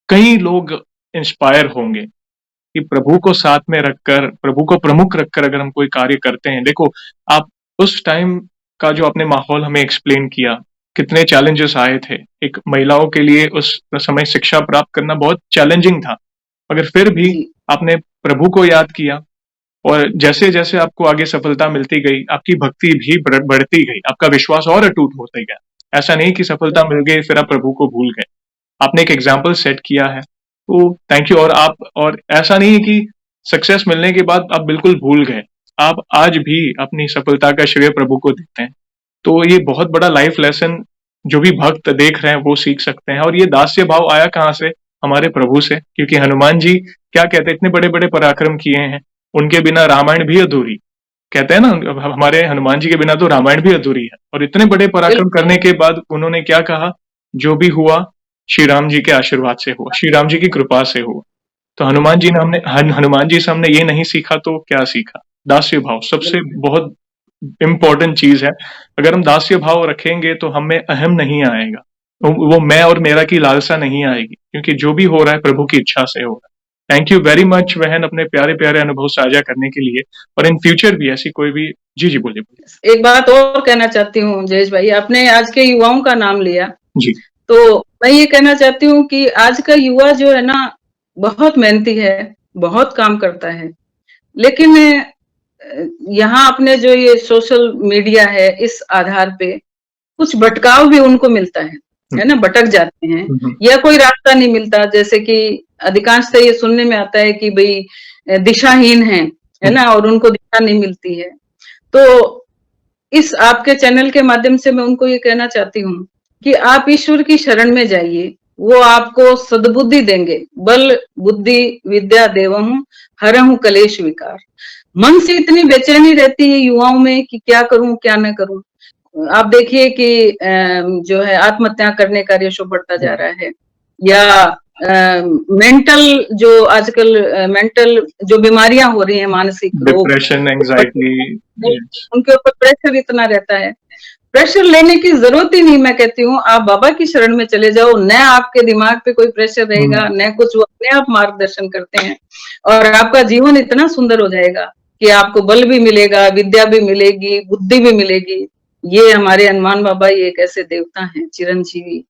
कई लोग इंस्पायर होंगे कि प्रभु को साथ में रखकर, प्रभु को प्रमुख रखकर अगर हम कोई कार्य करते हैं। देखो, आप उस टाइम का जो आपने माहौल हमें एक्सप्लेन किया, कितने चैलेंजेस आए थे। एक महिलाओं के लिए उस समय शिक्षा प्राप्त करना बहुत चैलेंजिंग था, मगर फिर भी आपने प्रभु को याद किया और जैसे जैसे आपको आगे सफलता मिलती गई, आपकी भक्ति भी बढ़ती गई, आपका विश्वास और अटूट होता गया। ऐसा नहीं कि सफलता मिल गई फिर आप प्रभु को भूल गए। आपने एक एग्जाम्पल सेट किया है, तो थैंक यू। और ऐसा नहीं है कि सक्सेस मिलने के बाद आप बिल्कुल भूल गए, आप आज भी अपनी सफलता का श्रेय प्रभु को देते हैं। तो ये बहुत बड़ा लाइफ लेसन जो भी भक्त देख रहे हैं वो सीख सकते हैं। और ये दास्य भाव आया कहाँ से? हमारे प्रभु से, क्योंकि हनुमान जी क्या कहते हैं, इतने बड़े बड़े पराक्रम किए हैं, उनके बिना रामायण भी अधूरी। कहते हैं ना, हमारे हनुमान जी के बिना तो रामायण भी अधूरी है। और इतने बड़े पराक्रम करने के बाद उन्होंने क्या कहा? जो भी हुआ श्री राम जी के आशीर्वाद से हुआ, श्री राम जी की कृपा से हुआ। तो हनुमान जी से हमने ये नहीं सीखा तो क्या सीखा? दास्य भाव सबसे बहुत इंपॉर्टेंट चीज है। अगर हम दास्य भाव रखेंगे तो हमें अहम नहीं आएगा, वो मैं और मेरा की लालसा नहीं आएगी, क्योंकि जो भी हो रहा है प्रभु की इच्छा से हो रहा है। थैंक यू वेरी मच बहन, अपने प्यारे प्यारे अनुभव साझा करने के लिए। और इन फ्यूचर भी ऐसी कोई भी जी बोलिए। एक बात और कहना चाहती हूँ जयेश भाई, आपने आज के युवाओं का नाम लिया जी, तो मैं ये कहना चाहती हूँ कि आज का युवा जो है ना, बहुत मेहनती है, बहुत काम करता है, लेकिन यहाँ अपने जो ये सोशल मीडिया है, इस आधार पे कुछ भटकाव भी उनको मिलता है ना, भटक जाते हैं या कोई रास्ता नहीं मिलता। जैसे कि अधिकांशतः ये सुनने में आता है कि भाई दिशाहीन है ना, और उनको दिशा नहीं मिलती है। तो इस आपके चैनल के माध्यम से मैं उनको ये कहना चाहती हूँ कि आप ईश्वर की शरण में जाइए, वो आपको सद्बुद्धि देंगे। बल बुद्धि विद्या देवहूं हरहूं कलेश विकार। मन से इतनी बेचैनी रहती है युवाओं में कि क्या करूं क्या न करूं। आप देखिए कि जो है आत्महत्या करने का रेशो बढ़ता जा रहा है, या मेंटल जो आजकल मेंटल जो बीमारियां हो रही हैं, मानसिक रोग, डिप्रेशन, एंजाइटी, उनके ऊपर प्रेशर इतना रहता है। प्रेशर लेने की जरूरत ही नहीं। मैं कहती हूँ आप बाबा की शरण में चले जाओ, न आपके दिमाग पे कोई प्रेशर रहेगा, न कुछ, वो अपने आप मार्गदर्शन करते हैं और आपका जीवन इतना सुंदर हो जाएगा कि आपको बल भी मिलेगा, विद्या भी मिलेगी, बुद्धि भी मिलेगी। ये हमारे हनुमान बाबा ये एक ऐसे देवता हैं चिरंजीवी,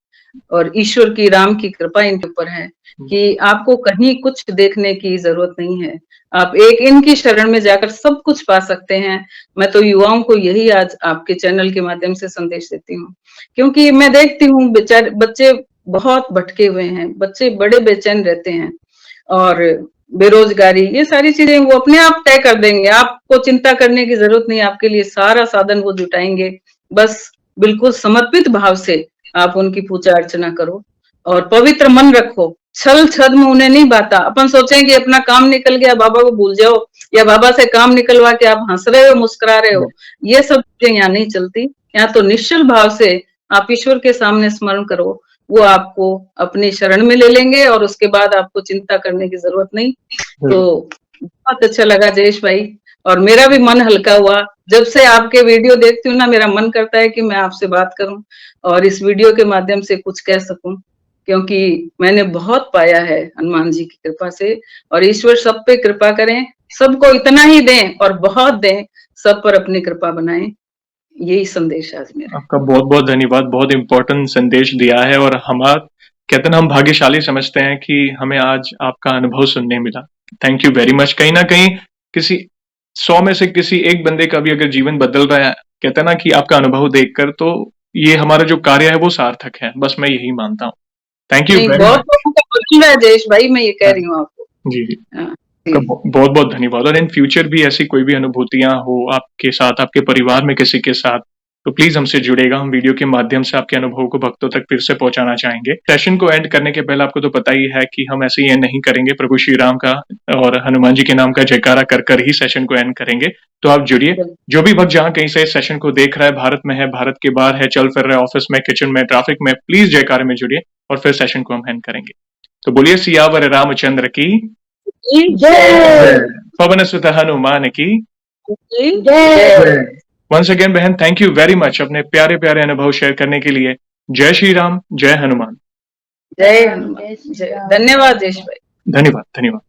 और ईश्वर की, राम की कृपा इनके ऊपर है कि आपको कहीं कुछ देखने की जरूरत नहीं है। आप एक इनकी शरण में जाकर सब कुछ पा सकते हैं। मैं तो युवाओं को यही आज आपके चैनल के माध्यम से संदेश देती हूँ, क्योंकि मैं देखती हूँ बेचारे बच्चे बहुत भटके हुए हैं, बच्चे बड़े बेचैन रहते हैं, और बेरोजगारी, ये सारी चीजें वो अपने आप तय कर देंगे। आपको चिंता करने की जरूरत नहीं, आपके लिए सारा साधन वो जुटाएंगे। बस बिल्कुल समर्पित भाव से आप उनकी पूजा अर्चना करो और पवित्र मन रखो। छल छद्म उन्हें नहीं बाता। अपन सोचें कि अपना काम निकल गया, बाबा को भूल जाओ, या बाबा से काम निकलवा के आप हंस रहे हो, मुस्कुरा रहे हो, ये सब चीजें यहाँ नहीं चलती। यहाँ तो निश्चल भाव से आप ईश्वर के सामने स्मरण करो, वो आपको अपनी शरण में ले लेंगे और उसके बाद आपको चिंता करने की जरूरत नहीं। तो बहुत अच्छा लगा जयेश भाई, और मेरा भी मन हल्का हुआ। जब से आपके वीडियो देखती हूँ ना, मेरा मन करता है कि मैं आपसे बात करूं और इस वीडियो के माध्यम से कुछ कह सकूं, क्योंकि मैंने बहुत पाया है हनुमान जी की कृपा से। और ईश्वर सब पे कृपा करें, सबको इतना ही दें और बहुत दें, सब पर अपनी कृपा बनाएं। यही संदेश आज मेरा। आपका बहुत बहुत धन्यवाद, बहुत इंपॉर्टेंट संदेश दिया है। और कहते हैं ना, हम भाग्यशाली समझते हैं कि हमें आज आपका अनुभव सुनने मिला। Thank you very much. कहीं ना कहीं किसी 100 में से किसी एक बंदे का भी अगर जीवन बदल रहा है, कहते हैं ना, कि आपका अनुभव देखकर, तो ये हमारा जो कार्य है वो सार्थक है। बस मैं यही मानता हूँ। थैंक यू वेरी बहुत मच। लोगों का बदल रहा है जयेश भाई, मैं ये कह रही हूँ आपको। जी जी, हाँ, आपका बहुत बहुत धन्यवाद। और इन फ्यूचर भी ऐसी कोई भी अनुभूतियां हो आपके साथ, आपके परिवार में किसी के साथ, तो प्लीज हमसे जुड़ेगा। हम वीडियो के माध्यम से आपके अनुभव को भक्तों तक फिर से पहुंचाना चाहेंगे। सेशन को एंड करने के पहले आपको तो पता ही है कि हम ऐसे ही एंड नहीं करेंगे। प्रभु श्री राम का और हनुमान जी के नाम का जयकारा कर कर ही सेशन को एंड करेंगे। तो आप जुड़िए। जो भी भक्त जहां कहीं से इस सेशन को देख रहा है, भारत में है, भारत के बाहर है, चल फिर रहा है, ऑफिस में, किचन में, ट्रैफिक में, प्लीज जयकारे में जुड़िए और फिर सेशन को हम एंड करेंगे। तो बोलिए सियावर रामचंद्र की जय। पवन सुत हनुमान की जय। वंस अगेन बहन, थैंक यू वेरी मच अपने प्यारे प्यारे अनुभव शेयर करने के लिए। जय श्री राम, जय हनुमान। जय हनुमान। धन्यवाद जयेश भाई। धन्यवाद धन्यवाद।